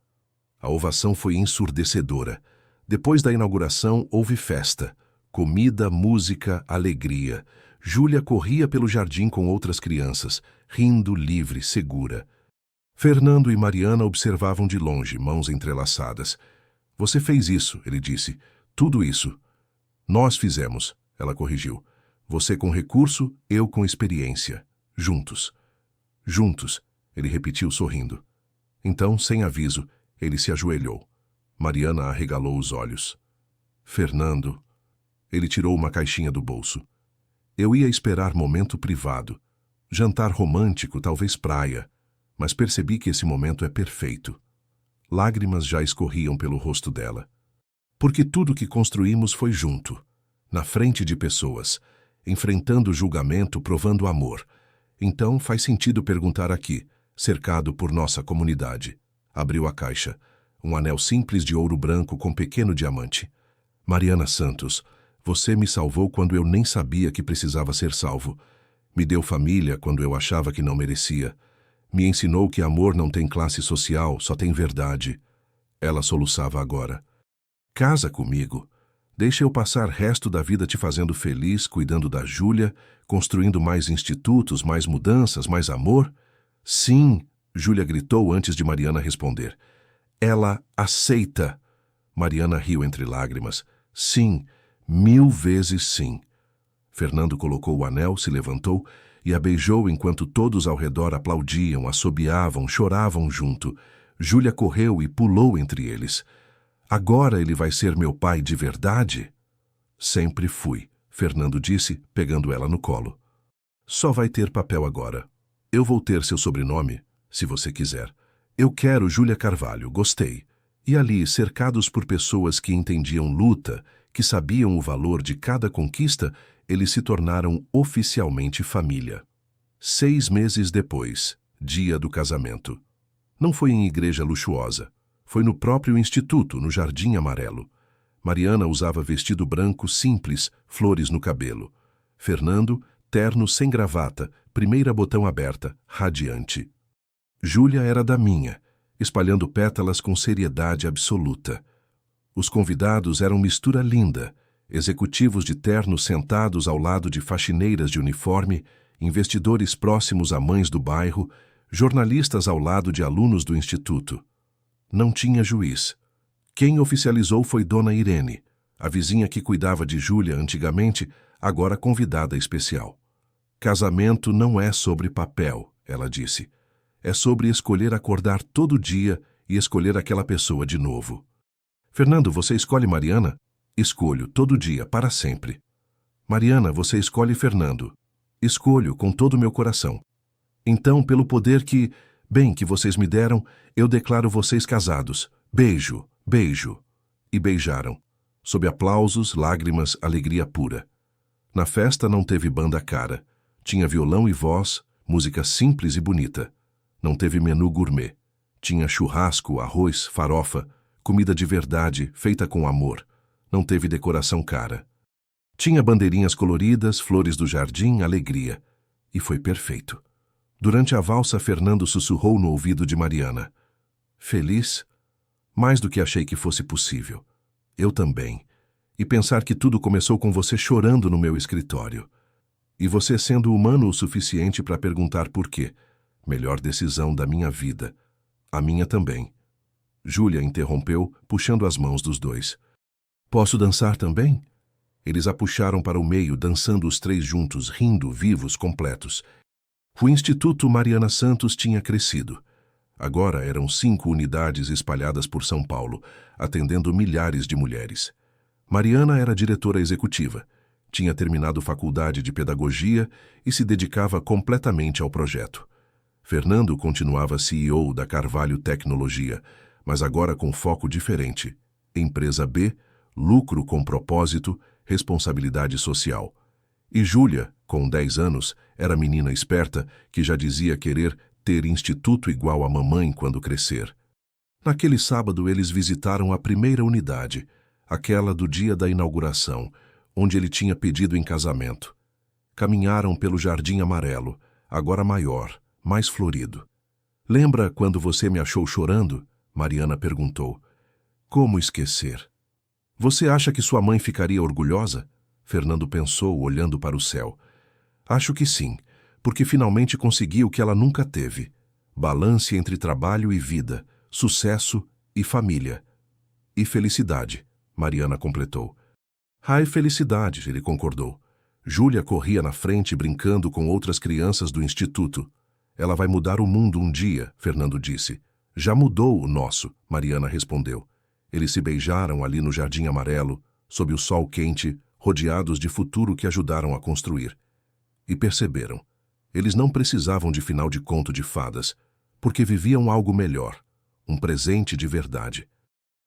A ovação foi ensurdecedora. Depois da inauguração, houve festa, comida, música, alegria. Júlia corria pelo jardim com outras crianças, rindo, livre, segura. Fernando e Mariana observavam de longe, mãos entrelaçadas. Você fez isso, ele disse. Tudo isso. Nós fizemos, ela corrigiu. Você com recurso, eu com experiência. Juntos. Juntos, ele repetiu sorrindo. Então, sem aviso, ele se ajoelhou. Mariana arregalou os olhos. Fernando. Ele tirou uma caixinha do bolso. Eu ia esperar momento privado. Jantar romântico, talvez praia. Mas percebi que esse momento é perfeito. Lágrimas já escorriam pelo rosto dela. Porque tudo que construímos foi junto. Na frente de pessoas. Enfrentando o julgamento, provando amor. Então faz sentido perguntar aqui, cercado por nossa comunidade. Abriu a caixa. Um anel simples de ouro branco com pequeno diamante. Mariana Santos, você me salvou quando eu nem sabia que precisava ser salvo. Me deu família quando eu achava que não merecia. Me ensinou que amor não tem classe social, só tem verdade. Ela soluçava agora. Casa comigo. Deixa eu passar resto da vida te fazendo feliz, cuidando da Júlia, construindo mais institutos, mais mudanças, mais amor? Sim, Júlia gritou antes de Mariana responder. Ela aceita. Mariana riu entre lágrimas. Sim, 1000 vezes sim. Fernando colocou o anel, se levantou e a beijou enquanto todos ao redor aplaudiam, assobiavam, choravam junto. Júlia correu e pulou entre eles. Agora ele vai ser meu pai de verdade? Sempre fui, Fernando disse, pegando ela no colo. Só vai ter papel agora. Eu vou ter seu sobrenome, se você quiser. Eu quero Júlia Carvalho, gostei. E ali, cercados por pessoas que entendiam luta, que sabiam o valor de cada conquista, eles se tornaram oficialmente família. 6 meses depois, dia do casamento. Não foi em igreja luxuosa. Foi no próprio instituto, no Jardim Amarelo. Mariana usava vestido branco simples, flores no cabelo. Fernando, terno sem gravata, primeira botão aberta, radiante. Júlia era da minha, espalhando pétalas com seriedade absoluta. Os convidados eram mistura linda, executivos de terno sentados ao lado de faxineiras de uniforme, investidores próximos a mães do bairro, jornalistas ao lado de alunos do instituto. Não tinha juiz. Quem oficializou foi Dona Irene, a vizinha que cuidava de Júlia antigamente, agora convidada especial. Casamento não é sobre papel, ela disse. É sobre escolher acordar todo dia e escolher aquela pessoa de novo. Fernando, você escolhe Mariana? Escolho, todo dia, para sempre. Mariana, você escolhe Fernando. Escolho com todo o meu coração. Então, pelo poder que vocês me deram, eu declaro vocês casados. Beijo, beijo. E beijaram. Sob aplausos, lágrimas, alegria pura. Na festa não teve banda cara. Tinha violão e voz, música simples e bonita. Não teve menu gourmet. Tinha churrasco, arroz, farofa, comida de verdade, feita com amor. Não teve decoração cara. Tinha bandeirinhas coloridas, flores do jardim, alegria. E foi perfeito. Durante a valsa, Fernando sussurrou no ouvido de Mariana. Feliz? Mais do que achei que fosse possível. Eu também. E pensar que tudo começou com você chorando no meu escritório. E você sendo humano o suficiente para perguntar por quê. Melhor decisão da minha vida. A minha também. Júlia interrompeu, puxando as mãos dos dois. Posso dançar também? Eles a puxaram para o meio, dançando os três juntos, rindo, vivos, completos. O Instituto Mariana Santos tinha crescido. Agora eram 5 unidades espalhadas por São Paulo, atendendo milhares de mulheres. Mariana era diretora executiva. Tinha terminado faculdade de pedagogia e se dedicava completamente ao projeto. Fernando continuava CEO da Carvalho Tecnologia, mas agora com foco diferente. Empresa B, lucro com propósito, responsabilidade social. E Júlia, com 10 anos, era menina esperta que já dizia querer ter instituto igual a mamãe quando crescer. Naquele sábado eles visitaram a primeira unidade, aquela do dia da inauguração, onde ele tinha pedido em casamento. Caminharam pelo Jardim Amarelo, agora maior, mais florido. Lembra quando você me achou chorando? Mariana perguntou. Como esquecer? Você acha que sua mãe ficaria orgulhosa? Fernando pensou, olhando para o céu. Acho que sim, porque finalmente consegui o que ela nunca teve. Balance entre trabalho e vida, sucesso e família. E felicidade, Mariana completou. Ai, felicidade, ele concordou. Júlia corria na frente brincando com outras crianças do instituto. Ela vai mudar o mundo um dia, Fernando disse. Já mudou o nosso, Mariana respondeu. Eles se beijaram ali no Jardim Amarelo, sob o sol quente, rodeados de futuro que ajudaram a construir. E perceberam, eles não precisavam de final de conto de fadas, porque viviam algo melhor, um presente de verdade.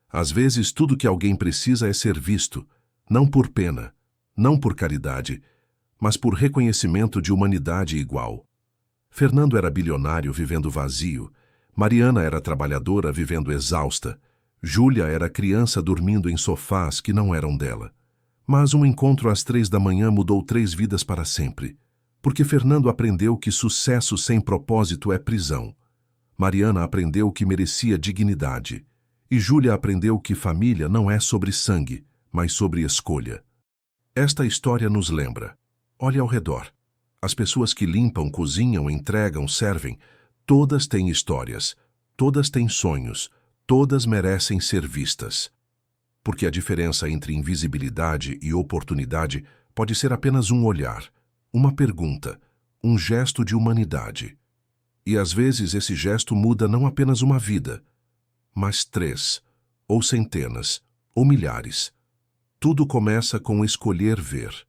Às vezes, tudo que alguém precisa é ser visto, não por pena, não por caridade, mas por reconhecimento de humanidade igual. Fernando era bilionário vivendo vazio, Mariana era trabalhadora vivendo exausta, Júlia era criança dormindo em sofás que não eram dela. Mas um encontro às 3 da manhã mudou 3 vidas para sempre, porque Fernando aprendeu que sucesso sem propósito é prisão. Mariana aprendeu que merecia dignidade, e Júlia aprendeu que família não é sobre sangue, mas sobre escolha. Esta história nos lembra. Olhe ao redor. As pessoas que limpam, cozinham, entregam, servem, todas têm histórias, todas têm sonhos, todas merecem ser vistas. Porque a diferença entre invisibilidade e oportunidade pode ser apenas um olhar, uma pergunta, um gesto de humanidade. E às vezes esse gesto muda não apenas uma vida, mas 3, ou centenas, ou milhares. Tudo começa com escolher ver.